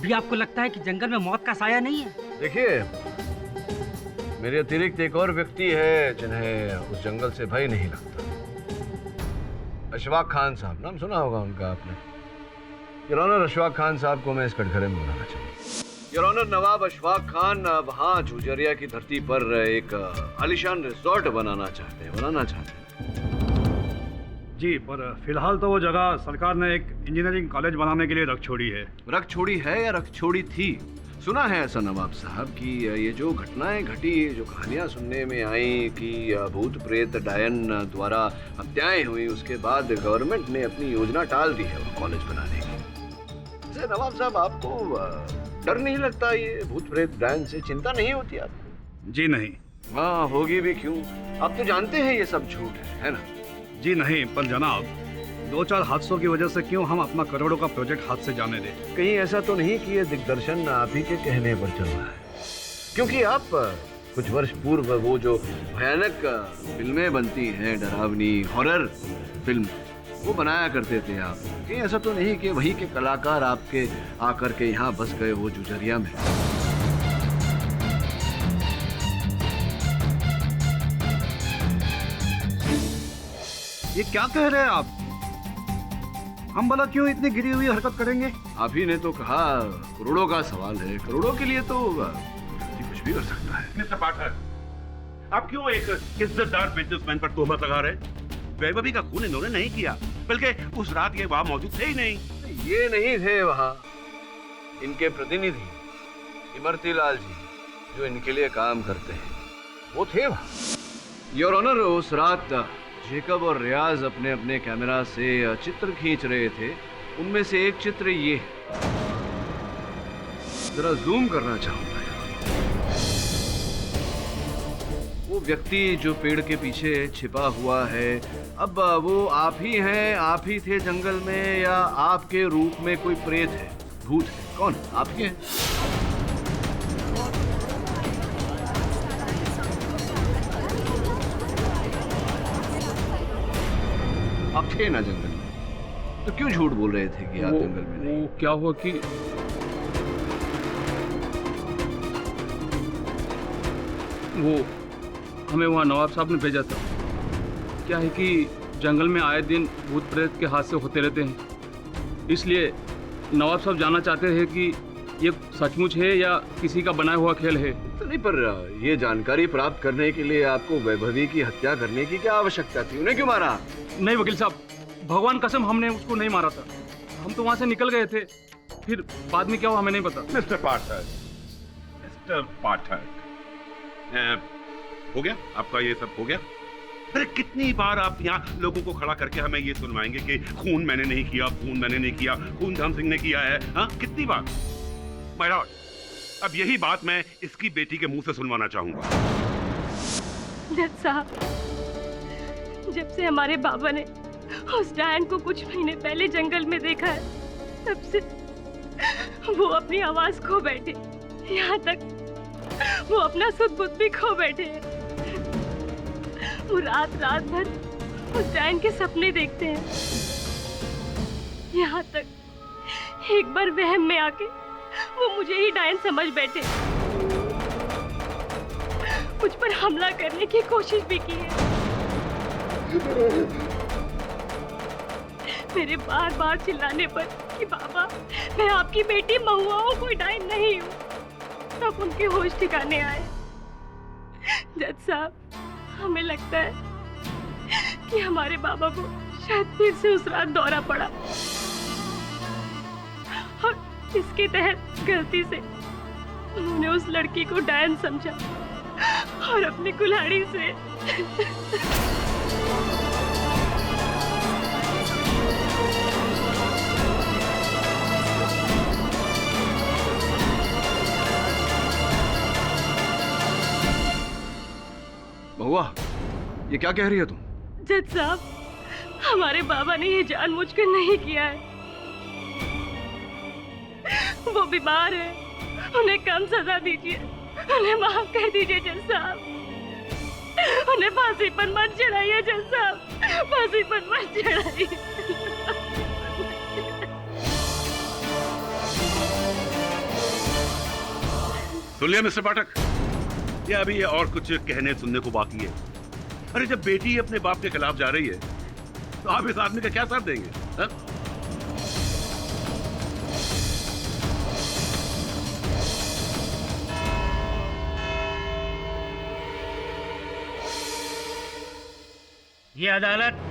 भी आपको लगता है कि जंगल में मौत का साया नहीं है? देखिए, मेरे अतिरिक्त एक और व्यक्ति है जिन्हें उस जंगल से भय नहीं लगता। अशफाक खान साहब, नाम सुना होगा उनका आपने। योर ऑनर, अशफाक खान साहब को मैं इस कटघरे में बुलाना चाहूँगा। योर ऑनर, नवाब अशफाक खान वहाँ झुझरिया की धरती पर एक आलिशान रिजॉर्ट बनाना चाहते हैं। जी, पर फिलहाल तो वो जगह सरकार ने एक इंजीनियरिंग कॉलेज बनाने के लिए रख छोड़ी है। रख छोड़ी है या रख छोड़ी थी? सुना है ऐसा नवाब साहब कि ये जो घटनाएं घटी, जो कहानियां सुनने में आई कि भूत प्रेत डायन द्वारा हत्याएं हुई, उसके बाद गवर्नमेंट ने अपनी योजना टाल दी है वो कॉलेज बनाने की। वैसे नवाब साहब, आपको डर नहीं लगता? ये भूत प्रेत डायन से चिंता नहीं होती आपको? जी नहीं। हाँ, होगी भी क्यों? आप तो जानते हैं ये सब झूठ है ना? जी नहीं, पर जनाब, 2-4 हादसों की वजह से क्यों हम अपना करोड़ों का प्रोजेक्ट हाथ से जाने दें? कहीं ऐसा तो नहीं कि ये दिग्दर्शन आप ही के कहने पर चल रहा है? क्योंकि आप कुछ वर्ष पूर्व वो जो भयानक फिल्में बनती हैं, डरावनी हॉरर फिल्म, वो बनाया करते थे आप। कहीं ऐसा तो नहीं कि वही के कलाकार आपके आकर के यहाँ बस गए वो झुझरिया में? ये क्या कह रहे हैं आप? हम भला क्यों इतनी गिरी हुई हरकत करेंगे? आप ही ने तो कहा करोड़ों का सवाल है, करोड़ों के लिए तो कुछ भी कर सकता है। मिस्टर पाठक, आप क्यों एक इज्जतदार बिजनेसमैन पर तोहमत लगा रहे? वैभवी का खून इन्होंने नहीं किया, बल्कि उस रात ये वहां मौजूद थे ही नहीं। ये नहीं थे वहां, इनके प्रतिनिधि इमरती लाल जी जो इनके लिए काम करते हैं, वो थे वहां। योर ऑनर, उस रात जेकब और रियाज अपने अपने कैमरा से चित्र खींच रहे थे। उनमें से एक चित्र ये, जरा जूम करना चाहूंगा। वो व्यक्ति जो पेड़ के पीछे छिपा हुआ है, अब वो आप ही हैं, आप ही थे जंगल में, या आपके रूप में कोई प्रेत है, भूत है? कौन? आप ही हैं? आप थे ना जंगल में, तो क्यों झूठ बोल रहे थे कि आप जंगल में नहीं? वो क्या हुआ कि वो हमें वहाँ नवाब साहब ने भेजा था। क्या है कि जंगल में आए दिन भूत प्रेत के हादसे होते रहते हैं, इसलिए नवाब साहब जानना चाहते थे कि ये सचमुच है या किसी का बनाया हुआ खेल है। तो नहीं, पर ये जानकारी प्राप्त करने के लिए आपको वैभवी की हत्या करने की क्या आवश्यकता थी? उन्हें क्यों मारा? नहीं वकील साहब, भगवान कसम हमने उसको नहीं मारा था। हम तो वहाँ से निकल गए थे, फिर बाद में क्या हुआ हमें नहीं पता। मिस्टर पाठक, हो गया आपका? ये सब हो गया? अरे कितनी बार आप यहाँ लोगों को खड़ा करके हमें ये सुनवाएंगे कि खून मैंने नहीं किया, खून मैंने नहीं किया, खून धर्म सिंह ने किया है? हाँ, कितनी बार? माय लॉर्ड, अब यही बात मैं इसकी बेटी के मुंह से सुनवाना चाहूंगा। जज साहब, जब से हमारे बाबा ने उस डायन को कुछ महीने पहले जंगल में देखा है, तब से वो अपनी आवाज खो बैठे, यहाँ तक वो अपना सुध बुध भी खो बैठे हैं। वो रात भर उस डायन के सपने देखते हैं, यहाँ तक एक बार वहम में आके वो मुझे ही डायन समझ बैठे, मुझ पर हमला करने की कोशिश भी की है। मेरे बार चिल्लाने पर कि बाबा मैं आपकी बेटी महुआ हूँ, कोई डायन नहीं हूँ, तब उनके होश ठिकाने आए। जज साहब, हमें लगता है कि हमारे बाबा को शायद फिर से उस रात दौरा पड़ा और इसके तहत गलती से उन्होंने उस लड़की को डायन समझा और अपनी कुल्हाड़ी से महुआ, ये क्या कह रही है तुम? जज साहब, हमारे बाबा ने ये जानबूझकर नहीं किया है। वो बीमार है, उन्हें कम सजा दीजिए, उन्हें माफ कर दीजिए जज साहब। उन्हें फांसी पर मत चढ़ाइए जज साहब, फांसी पर मत चढ़ाइए। सुन लिया मिस्टर पाठक? या अभी ये और कुछ कहने सुनने को बाकी है? अरे जब बेटी अपने बाप के खिलाफ जा रही है तो आप इस आदमी का क्या साथ देंगे? हा? ये अदालत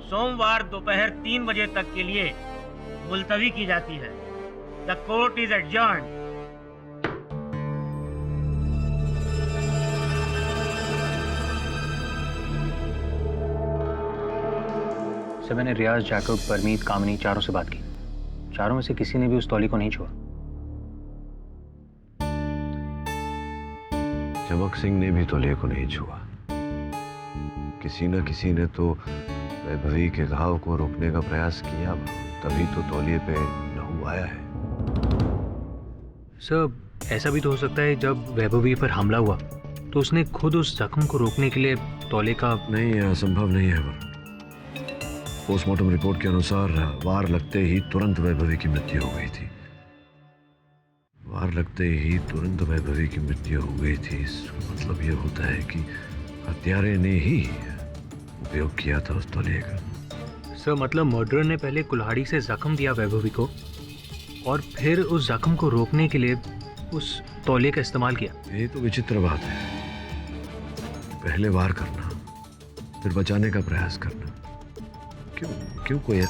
सोमवार दोपहर 3 बजे तक के लिए मुलतवी की जाती है। The court is adjourned. Sir, मैंने रियाज, जैकब, परमीत, कामिनी चारों से बात की। चारों में से किसी ने भी उस तौली को नहीं छुआ। चमक सिंह ने भी तौलिए को नहीं छुआ। किसी न किसी ने तो वैभवी के घाव को रोकने का प्रयास किया, तभी तो तौलिए पे लहू आया है। सर, ऐसा भी तो हो सकता है जब वैभवी पर हमला हुआ तो उसने खुद उस जख्म को रोकने के लिए तौले का... नहीं, यह असंभव नहीं है। पोस्टमार्टम रिपोर्ट के अनुसार वार लगते ही तुरंत वैभवी की मृत्यु हो गई थी। वार लगते ही तुरंत वैभवी की मृत्यु हो गई थी। इसका मतलब यह होता है कि हत्यारे ने ही उपयोग किया था उस तौलिए का। सर, मतलब मर्डरर ने पहले कुल्हाड़ी से जख्म दिया वैभवी को और फिर उस जख्म को रोकने के लिए उस तौलिए का इस्तेमाल किया। ये तो विचित्र बात है। पहले वार करना, फिर बचाने का प्रयास करना। क्यों कोई?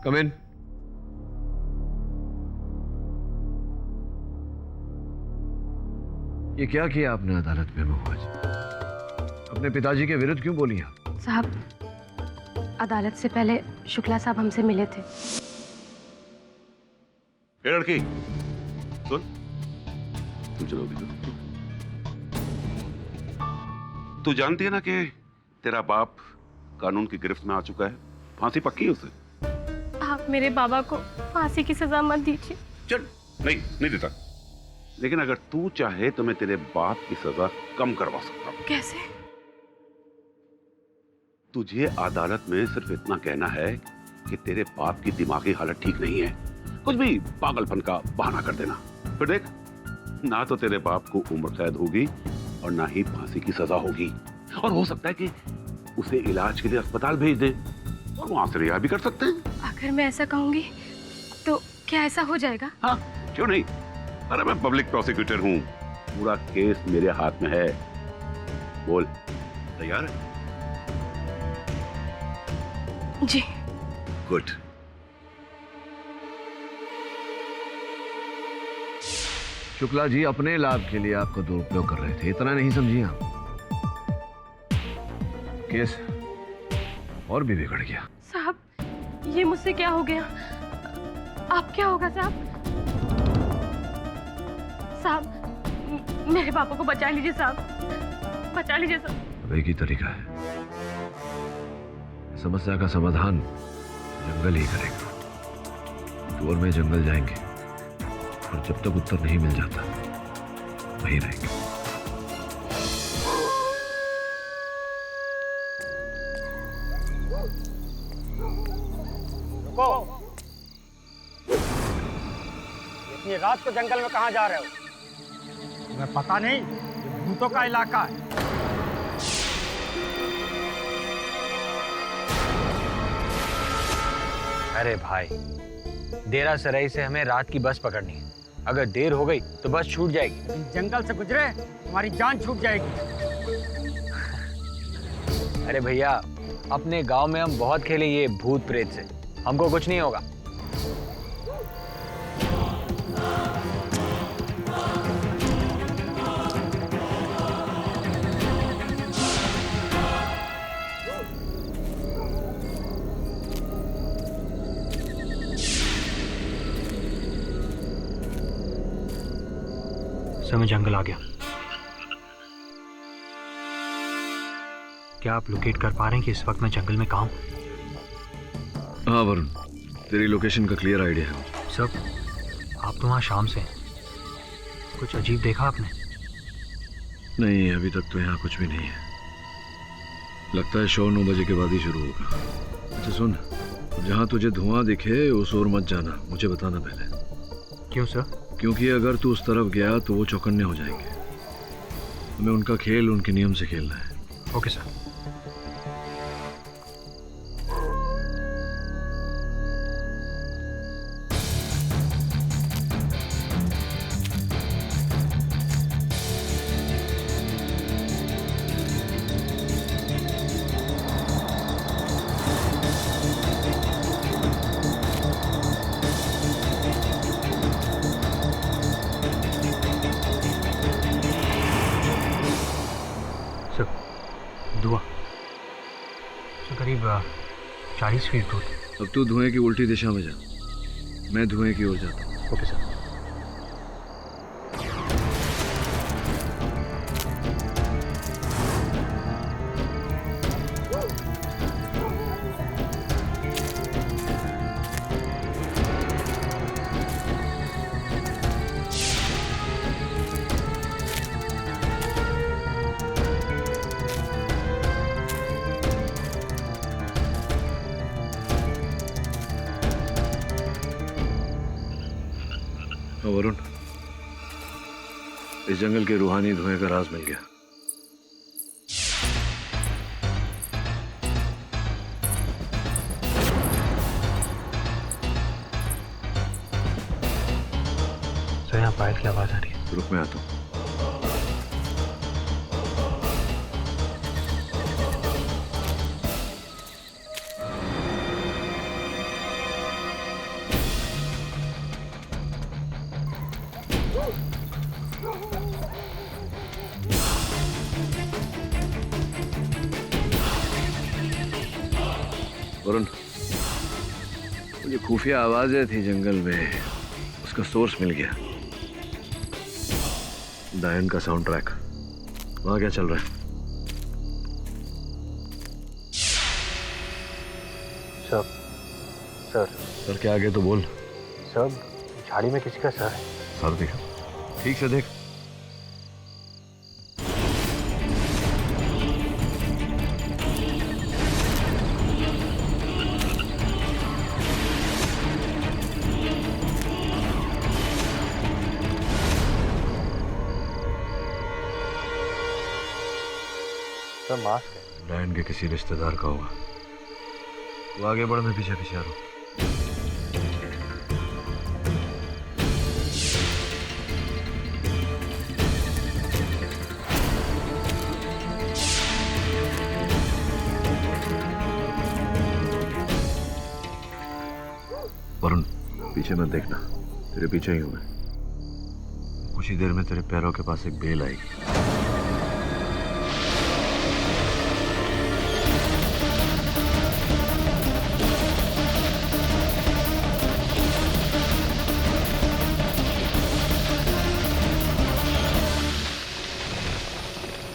कम इन। ये क्या किया आपने अदालत में महुआ जी? अपने पिताजी के विरुद्ध क्यों बोली आप? साहब, अदालत से पहले शुक्ला साहब हमसे मिले थे। ए लड़की, सुन, तू चलो भी। तू जानती है ना कि तेरा बाप कानून की गिरफ्त में आ चुका है। फांसी पक्की है उसे। आप मेरे बाबा को फांसी की सजा मत दीजिए। चल, नहीं देता। लेकिन अगर तू चाहे तो मैं तेरे बाप की सजा कम करवा सकता हूँ। कैसे? तुझे अदालत में सिर्फ इतना कहना है कि तेरे बाप की दिमागी हालत ठीक नहीं है। कुछ भी पागलपन का बहाना कर देना। फिर देख, ना तो तेरे बाप को उम्र कैद होगी और ना ही फांसी की सजा होगी। और हो सकता है कि उसे इलाज के लिए अस्पताल भेज दे और वहां से रिहा भी कर सकते हैं। अगर मैं ऐसा कहूंगी तो क्या ऐसा हो जाएगा? हाँ, क्यों नहीं? अरे मैं पब्लिक प्रोसिक्यूटर हूँ, पूरा केस मेरे हाथ में है। बोल, तैयार है? जी। गुड। शुक्ला जी अपने लाभ के लिए आपको दुरुपयोग कर रहे थे, इतना नहीं समझिए आप? केस और भी बिगड़ गया। साहब, ये मुझसे क्या हो गया? आप क्या होगा साहब? साहब, मेरे पापा को बचा लीजिए साहब, बचा लीजिए साहब। अब एक ही तरीका है, समस्या का समाधान जंगल ही करेगा। टूर में जंगल जाएंगे और जब तक उत्तर नहीं मिल जाता वहीं रहेंगे। रुको, इतनी रात को जंगल में कहाँ जा रहे हो? तुम्हें पता नहीं ये भूतों का इलाका है। अरे भाई, देरा सराई से हमें रात की बस पकड़नी है। अगर देर हो गई तो बस छूट जाएगी। लेकिन जंगल से गुजरे तुम्हारी जान छूट जाएगी। अरे भैया, अपने गांव में हम बहुत खेले ये भूत प्रेत से, हमको कुछ नहीं होगा। समय जंगल आ गया। क्या आप लोकेट कर पा रहे हैं कि इस वक्त मैं जंगल में कहाँ हूँ? हाँ वरुण, तेरी लोकेशन का क्लियर आइडिया है। सब, आप तो वहाँ शाम से हैं। कुछ अजीब देखा आपने? नहीं, अभी तक तो यहाँ कुछ भी नहीं है। लगता है शो 9 बजे के बाद ही शुरू होगा। अच्छा सुन, जहाँ तुझे धुआं दिखे उस ओर मत जाना, मुझे बताना पहले। क्यों सर? क्योंकि अगर तू उस तरफ गया तो वो चौकन्ने हो जाएंगे। हमें उनका खेल उनके नियम से खेलना है। Okay sir. धुआं करीब 40 फीट दूर। अब तू धुएं की उल्टी दिशा में जा, मैं धुएं की ओर जाता हूँ। Okay sir. वरुण, इस जंगल के रूहानी धुएं का राज मिल गया। सर यहाँ पायल की आवाज आ रही है। रुक, मैं आता हूँ। वरुण, मुझे खुफिया आवाजें थी जंगल में, उसका सोर्स मिल गया। डायन का साउंड ट्रैक। वहां क्या चल रहा है? सर के आगे तो बोल। सर झाड़ी में किसी का सर है। सर देखा, ठीक से देख। सर मास्क है। डायन के किसी रिश्तेदार का होगा। वो आगे बढ़, मैं पीछे पीछे आ रहा हूँ। वरुण, पीछे मत देखना, तेरे पीछे ही हूं मैं। कुछ ही देर में तेरे पैरों के पास एक बेल आएगी।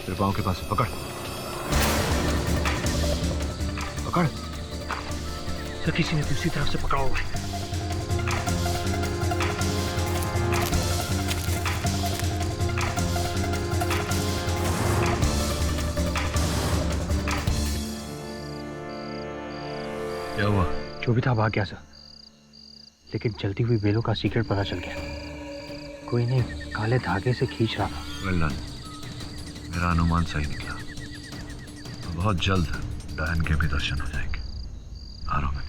तेरे पाँव के पास है, पकड़ पकड़। सर किसी ने दूसरी तरफ से पकड़ा हुआ है। क्या हुआ? जो भी था भाग गया सर, लेकिन चलती हुई बेलों का सीक्रेट पता चल गया। कोई नहीं काले धागे से खींच रहा था। वेल डन, मेरा अनुमान सही निकला। तो बहुत जल्द डायन के भी दर्शन हो जाएंगे। आ रहा हूं मैं।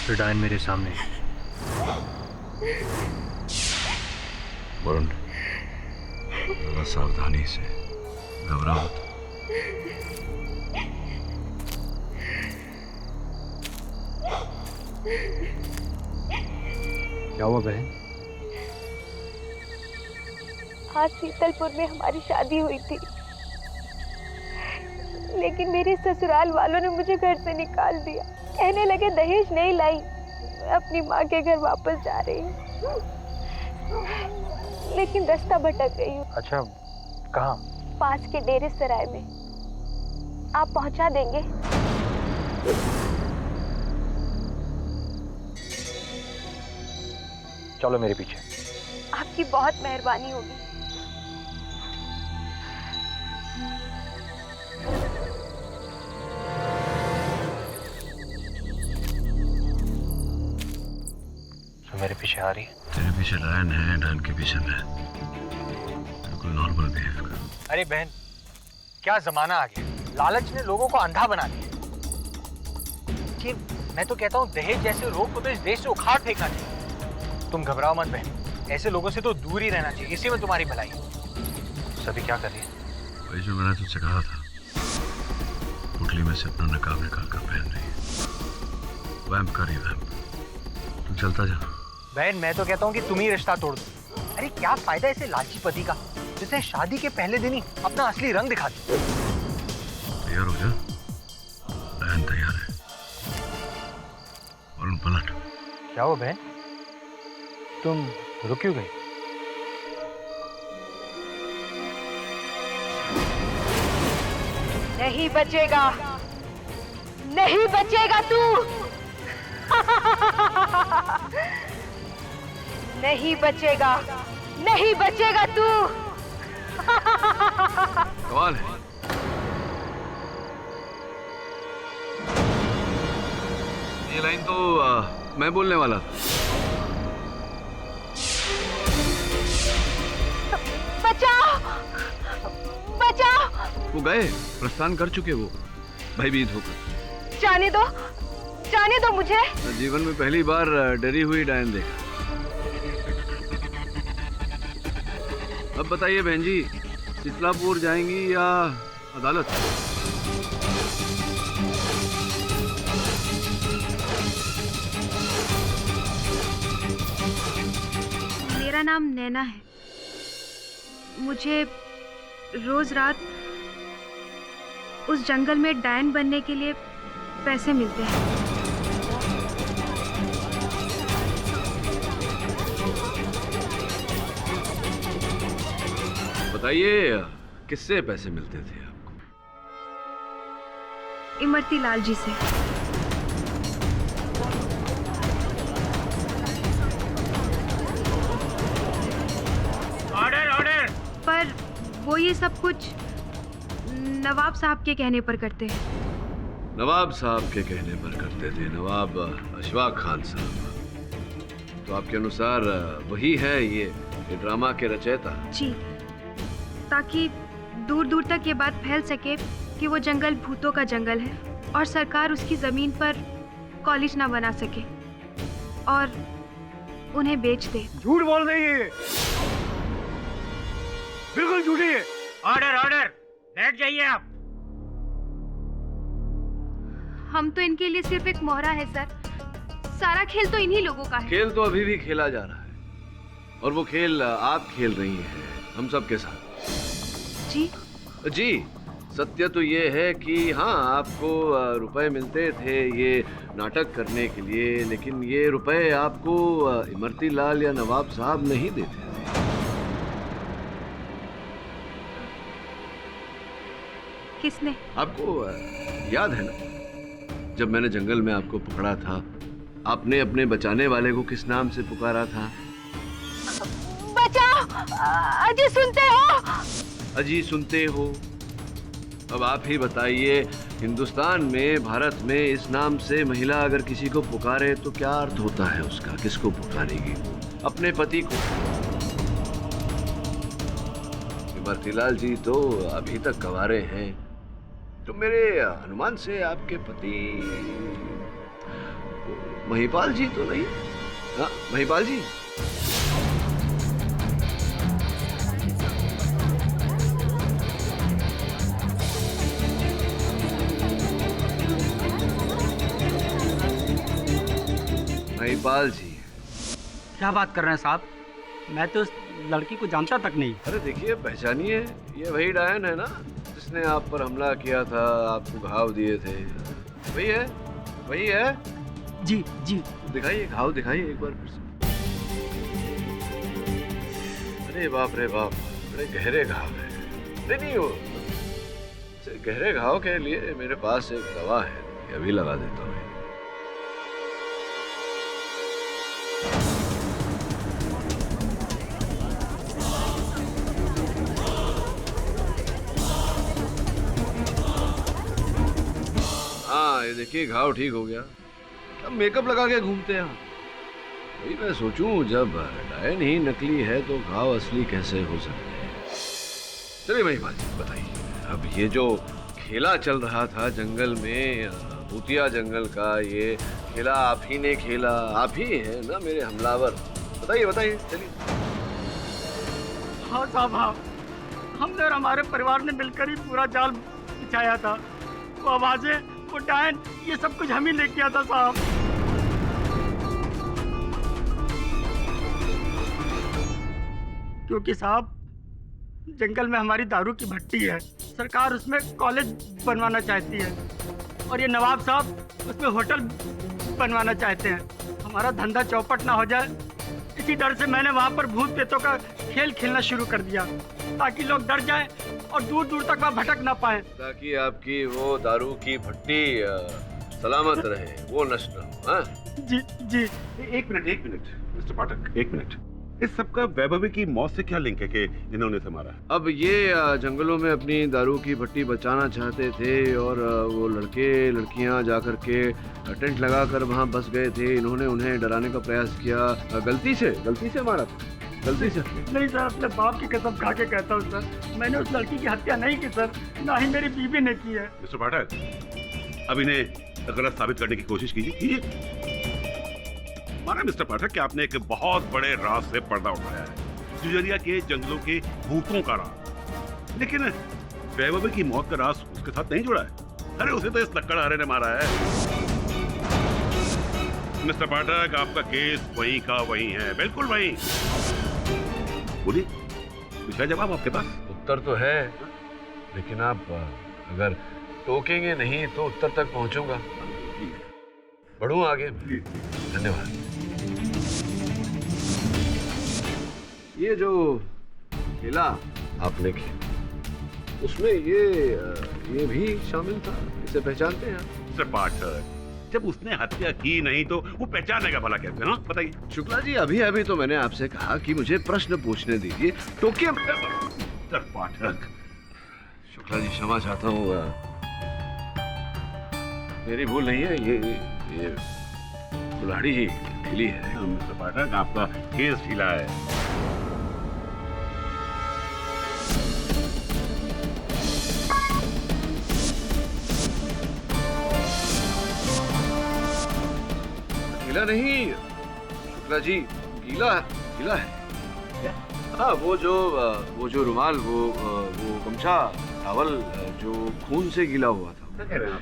फिर डायन मेरे सामने। वरुण, थोड़ा सावधानी से, घबराओ मत। क्या हुआ बहन? आज शीतलपुर में हमारी शादी हुई थी, लेकिन मेरे ससुराल वालों ने मुझे घर से निकाल दिया। कहने लगे दहेज नहीं लाई, मैं अपनी माँ के घर वापस जा रही हूँ, लेकिन रास्ता भटक गई हूँ। अच्छा, कहाँ? पास के डेरे सराय में। आप पहुँचा देंगे? चलो मेरे पीछे। आपकी बहुत मेहरबानी होगी। तो मेरे पीछे आ रही है। तेरे पीछे डायन है, डायन के पीछे मैं। बिल्कुल नॉर्मल बिहेव कर। अरे बहन, क्या जमाना आ गया, लालच ने लोगों को अंधा बना दिया। कि मैं तो कहता हूँ दहेज जैसे रोग को तो इस देश से उखाड़ फेंकना चाहिए। तुम घबराओ मत बहन, ऐसे लोगों से तो दूर ही रहना चाहिए, इसी में तुम्हारी भलाई है। सभी क्या कर रही है? वही जो मैंने तुझसे कहा था, पुतली में से अपना नकाब निकाल कर पहन रही है। वैम्प कर रही है, वैम्प। तू चलता जा। बहन मैं तो कहता हूँ कि तुम ही रिश्ता तोड़ दो। अरे क्या फायदा ऐसे लालची पति का, जिसे शादी के पहले दिन ही अपना असली रंग दिखा दे। तैयार हो जा, बहन तैयार है। और पलट। क्या हुआ बहन, तुम रुक क्यों गई? नहीं बचेगा, नहीं बचेगा तू। नहीं बचेगा, नहीं बचेगा तू। कमाल है। ये लाइन तो मैं बोलने वाला था। बचाओ, बचाओ। वो गए, प्रस्थान कर चुके वो, भयभीत होकर। जाने दो, जाने दो मुझे। जीवन में पहली बार डरी हुई डायन देखा। अब बताइए बहन जी, शीतलापुर जाएंगी या अदालत? मेरा नाम नैना है। मुझे रोज रात उस जंगल में डायन बनने के लिए पैसे मिलते हैं। बताइए किससे पैसे मिलते थे आपको? इमरती लाल जी से। Order, order. पर वो ये सब कुछ नवाब साहब के कहने पर करते हैं। नवाब साहब के कहने पर करते थे? नवाब अशफाक खान साहब। तो आपके अनुसार वही है ये ड्रामा के रचयिता? जी, ताकि दूर दूर तक ये बात फैल सके कि वो जंगल भूतों का जंगल है और सरकार उसकी जमीन पर कॉलेज ना बना सके और उन्हें बेच दे। झूठ बोल रही है, बिल्कुल झूठी है। Order, order. बैठ जाइए आप। हम तो इनके लिए सिर्फ एक मोहरा है सर। सारा खेल तो इन्हीं लोगों का है। खेल तो अभी भी खेला जा रहा है और वो खेल आप खेल रही हैं हम सब के साथ। जी जी, सत्य तो ये है कि हाँ, आपको रुपए मिलते थे ये नाटक करने के लिए, लेकिन ये रुपए आपको इमरती लाल या नवाब साहब नहीं देते थे। किसने? आपको याद है ना, जब मैंने जंगल में आपको पकड़ा था, आपने अपने बचाने वाले को किस नाम से पुकारा था? बचाओ, अजी सुनते हो? अजी सुनते हो? अब आप ही बताइए, हिंदुस्तान में, भारत में इस नाम से महिला अगर किसी को पुकारे तो क्या अर्थ होता है उसका? किसको पुकारेगी? अपने पति को। इमरतीलाल जी तो अभी तक गंवारे हैं, तो मेरे अनुमान से आपके पति महिपाल जी तो नहीं? हाँ, महिपाल जी। महिपाल जी। क्या बात कर रहे हैं साहब? मैं तो उस लड़की को जानता तक नहीं। अरे देखिए, पहचानिए, ये वही डायन है ना जिसने आप पर हमला किया था, आपको घाव दिए थे। वही है, वही है। जी जी। दिखाइए घाव, दिखाइए एक बार फिर से। अरे बाप रे बाप, बड़े गहरे घाव है। नहीं हो, गहरे घाव के लिए मेरे पास एक दवा है, अभी लगा देता हूँ। ये देखिए घाव ठीक हो गया। अब मेकअप लगा के घूमते हैं। वही मैं सोचूं, जब डायन ही नकली है तो घाव असली कैसे हो सकते हैं। चलिए महिपाल जी बताइए, अब ये जो खेला चल रहा था जंगल में, भूतिया जंगल का, ये खेला आप ही ने खेला? आप ही है ना मेरे हमलावर? बताइए बताइए, चलिए। हाँ साहब, हाँ, हमने और हमारे परिवार ने मिलकर ही पूरा जाल बिछाया था। वो आवाजें, वो डायन, ये सब कुछ हम ही ले किया था साहब। क्योंकि साहब जंगल में हमारी दारू की भट्टी है, सरकार उसमें कॉलेज बनवाना चाहती है, और ये नवाब साहब उसमें होटल बनवाना चाहते हैं। हमारा धंधा चौपट ना हो जाए, इसी डर से मैंने वहाँ पर भूत प्रेतों का खेल खेलना शुरू कर दिया, ताकि लोग डर जाएं और दूर दूर तक वहाँ भटक ना पाए, ताकि आपकी वो दारू की भट्टी सलामत रहे, वो नष्ट न हो। हाँ जी जी। एक मिनट मिस्टर पाठक, एक मिनट। इस सबका वैभवी की मौत से क्या लिंक है कि इन्होंने इसे मारा? अब ये जंगलों में अपनी दारू की भट्टी बचाना चाहते थे, और वो लड़के लड़कियां जाकर के टेंट लगाकर वहां बस गए थे। इन्होंने उन्हें डराने का प्रयास किया। गलती से मारा था? गलती से नहीं सर, अपने बाप की कसम खा के कहता हूँ सर, मैंने उस लड़की की हत्या नहीं की सर, ना ही मेरी बीवी ने की है। मिस्टर पाठक, अब इन्हें गलत साबित करने की कोशिश कीजिए। माना मिस्टर पाठक कि आपने एक बहुत बड़े राज से पर्दा उठाया है, जुजरिया के जंगलों के भूतों का राज, लेकिन वैभवी की मौत का राज उसके साथ नहीं जुड़ा है। अरे उसे तो इस लक्कड़हारे ने मारा है। मिस्टर पाठक, आपका केस वहीं का वहीं है, बिल्कुल वहीं। बोलिए, कुछ है जवाब आपके पास? उत्तर तो है, लेकिन आप अगर टोकेंगे नहीं तो उत्तर तक पहुंचूंगा। बढ़ूं आगे। धन्यवाद। ये जो खेला आपने खेला, उसमें ये भी शामिल था, इसे पहचानते हैं आप? मिस्टर पाठक, जब उसने हत्या की नहीं तो वो पहचानेगा भला कैसे? ना बताइए। शुक्ला जी, अभी तो मैंने आपसे कहा कि मुझे प्रश्न पूछने दीजिए, टोके। मिस्टर पाठक, शुक्ला जी क्षमा चाहता हूँ, मेरी भूल नहीं है, ये कुल्हाड़ी ही ढीली है। मिस्टर पाठक, आपका केस ढीला है। ढीला नहीं शुक्ला जी, गीला है। हाँ, वो जो रुमाल, वो गमछा, टॉवल जो खून से गीला हुआ था।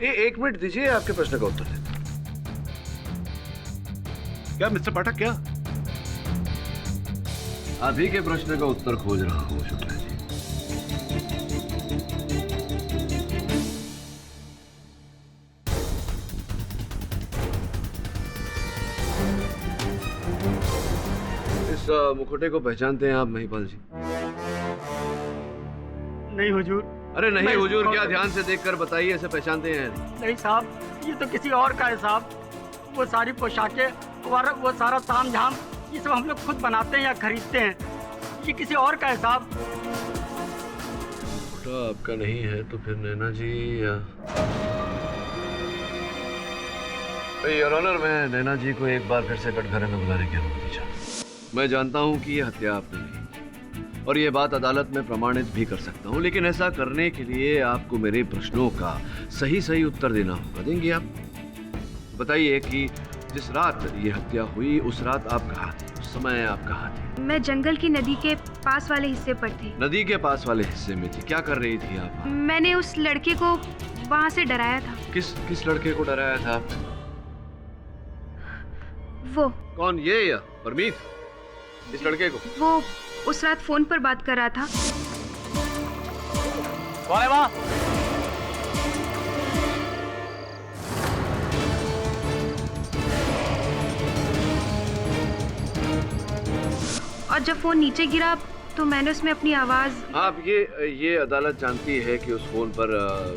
एक मिनट दीजिए, आपके प्रश्न का उत्तर देता हूं। क्या मिस्टर पाठक, क्या आप ही के प्रश्न का उत्तर खोज रहा हूँ शुक्ला जी। इस मुखौटे को पहचानते हैं आप महिपाल जी? नहीं हुजूर। अरे नहीं हुजूर क्या, ध्यान से देखकर बताइए, इसे पहचानते हैं? नहीं साहब, ये तो किसी और का है साहब। वो सारी पोशाकें, वो सारा ताम झाम, ये सब हम लोग खुद बनाते हैं या खरीदते हैं, ये किसी और का है साहब। मुखौटा आपका नहीं है तो फिर नैना जी या योर ऑनर, मैं नैना जी को एक बार फिर से कटघरे में बुलाने की अनुमति चाहता हूं। मैं जानता हूं कि ये हत्या आपने नहीं की, और ये बात अदालत में प्रमाणित भी कर सकता हूं, लेकिन ऐसा करने के लिए आपको मेरे प्रश्नों का सही उत्तर देना होगा। देंगे आप? बताइए कि जिस रात ये हत्या हुई, उस रात आप कहाँ थे? उस समय आप कहाँ थे? मैं जंगल की नदी के पास वाले हिस्से पर थी। नदी के पास वाले हिस्से में थी? क्या कर रही थी आप? मैंने उस लड़के को वहाँ से डराया था। किस लड़के को डराया था आपने? वो कौन, ये या परमीत? इस लड़के को? वो उस रात फोन पर बात कर रहा था। कौन है वहाँ? और जब फोन नीचे गिरा तो मैंने उसमें अपनी आवाज। आप ये अदालत जानती है कि उस फोन पर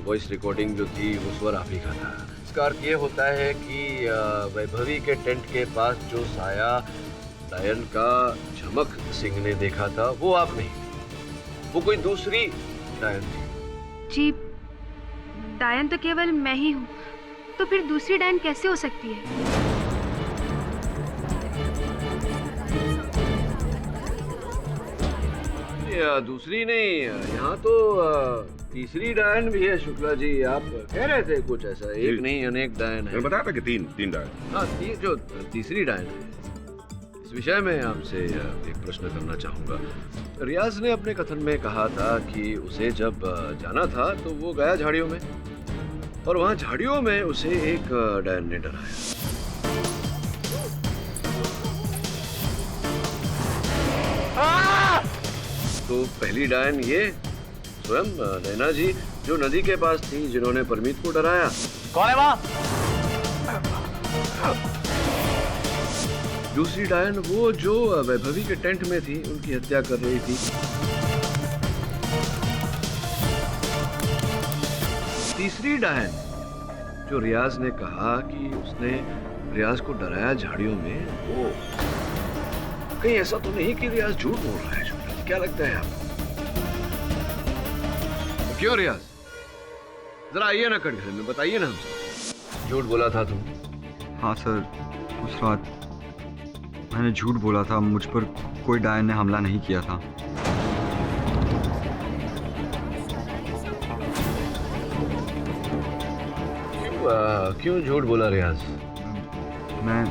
वॉइस रिकॉर्डिंग जो थी वो स्वर आप ही का था। इसका अर्थ ये होता है कि वैभवी के टेंट के पास जो साया डायन का झमक सिंह ने देखा था वो आप नहीं, वो कोई दूसरी डायन थी। जी, डायन तो केवल मैं ही हूँ, तो फिर दूसरी डायन कैसे हो सकती है? दूसरी नहीं, यहाँ तो तीसरी डायन भी है शुक्ला जी। आप कह रहे थे कुछ ऐसा, एक नहीं अनेक डायन है। मैं बताया था कि तीन डायन। हाँ, जो तीसरी डायन है, इस विषय में आपसे एक प्रश्न करना चाहूंगा। रियाज ने अपने कथन में कहा था कि उसे जब जाना था तो वो गया झाड़ियों में, और वहाँ झाड़ियों में उसे एक डायन ने डराया। तो पहली डायन ये स्वयं नैना जी, जो नदी के पास थी, जिन्होंने परमीत को डराया। कौन है वहाँ? दूसरी डायन वो जो वैभवी के टेंट में थी, उनकी हत्या कर रही थी। तीसरी डायन जो रियाज ने कहा कि उसने रियाज को डराया झाड़ियों में, वो कहीं ऐसा तो नहीं कि रियाज झूठ बोल रहा है? क्या लगता है आपको? तो क्यों रियाज, जरा आइए ना कटघरे में, बताइए ना हमसे, झूठ बोला था तुम? हाँ सर, उस रात मैंने झूठ बोला था। मुझ पर कोई डायन ने हमला नहीं किया था। क्यों झूठ बोला रियाज? मैं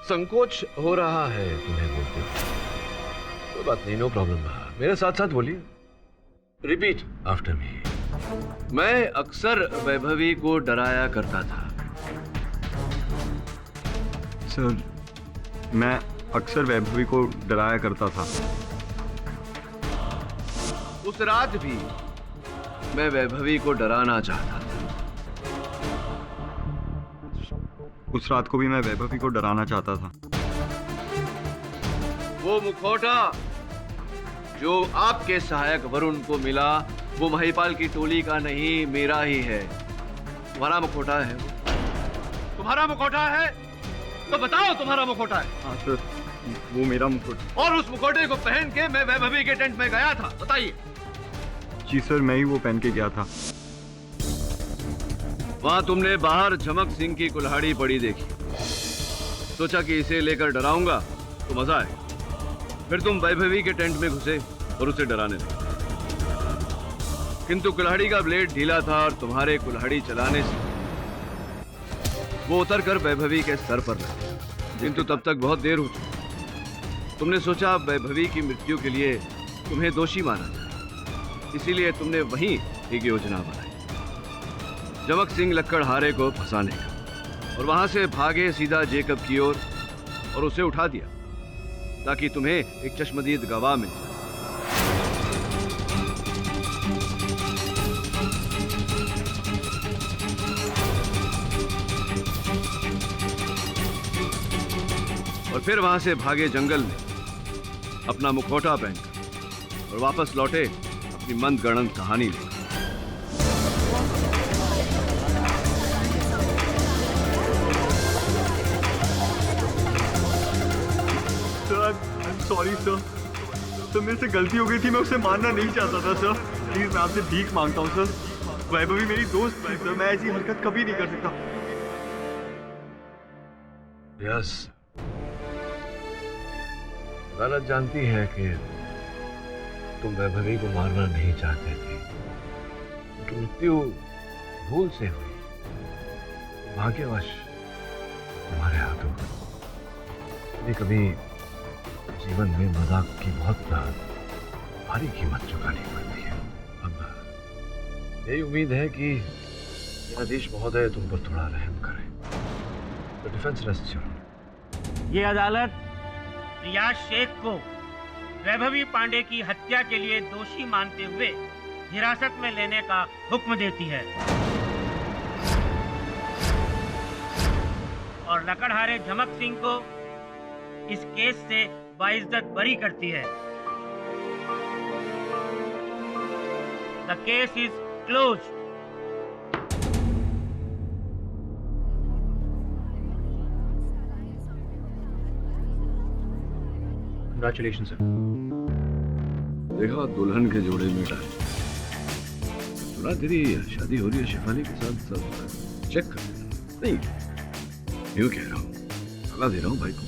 संकोच हो रहा है तुम्हें बोलते? कोई बात नहीं, नो प्रॉब्लम। मेरे साथ साथ बोलिए, रिपीट आफ्टर मी। मैं अक्सर वैभवी को डराया करता था। सर, मैं अक्सर वैभवी को डराया करता था। उस रात भी मैं वैभवी को डराना चाहता था। उस रात को भी मैं वैभवी को डराना चाहता था। वो मुखौटा जो आपके सहायक वरुण को मिला, वो महिपाल की टोली का नहीं, मेरा ही है। तुम्हारा मुखौटा है वो? तुम्हारा मुखौटा है? तो बताओ, तुम्हारा मुखौटा है? हाँ सर, वो मेरा मुखौटा। और उस मुखौटे को पहन के मैं वैभवी के टेंट में गया था, बताइए। जी सर, मैं ही वो पहन के गया था। वहां तुमने बाहर झमक सिंह की कुल्हाड़ी पड़ी देखी, सोचा कि इसे लेकर डराऊंगा तो मजा आए। फिर तुम वैभवी के टेंट में घुसे और उसे डराने लगे, किंतु कुल्हाड़ी का ब्लेड ढीला था और तुम्हारे कुल्हाड़ी चलाने से वो उतरकर वैभवी के सर पर लगा, किंतु तब तक बहुत देर हो चुकी। तुमने सोचा वैभवी की मृत्यु के लिए तुम्हें दोषी माना जाए, इसीलिए तुमने वहीं एक योजना बनाई, झमक सिंह लक्कड़हारे को फंसाने का, और वहां से भागे सीधा जेकब की ओर और उसे उठा दिया ताकि तुम्हें एक चश्मदीद गवाह मिल जाए। और फिर वहां से भागे जंगल में अपना मुखौटा पहनकर और वापस लौटे अपनी मंद गणंत कहानी लेकर। सॉरी सर, तो मेरे से गलती हो गई थी। मैं उसे मारना नहीं चाहता था सर। प्लीज मैं आपसे भीख मांगता हूँ सर। वैभवी मेरी दोस्त थी सर, मैं ऐसी हरकत कभी नहीं कर सकता। यस, अदालत जानती है कि तुम वैभवी को मारना नहीं चाहते थे, उनकी मृत्यु भूल से हुई, भाग्यवश तुम्हारे हाथों। कभी कभी जीवन में मजाक की बहुत भारी कीमत चुकानी पड़ती है। अब यही उम्मीद है कि न्यायाधीश महोदय तुम पर थोड़ा रहम करें। तो डिफेंस रेस्ट योर। ये अदालत रियाज शेख को वैभवी पांडे की हत्या के लिए दोषी मानते हुए हिरासत में लेने का हुक्म देती है और लकड़हारे झमक सिंह को इस केस से बाइज्जत बरी करती है। The case is close. Congratulation sir. देखा, दुल्हन के जोड़े में डाल। सुना तेरी शादी हो रही है शिफाली के साथ, सब चेक कर लेना। नहीं यूँ कह रहा हूँ, सलाह दे रहा हूँ भाई को।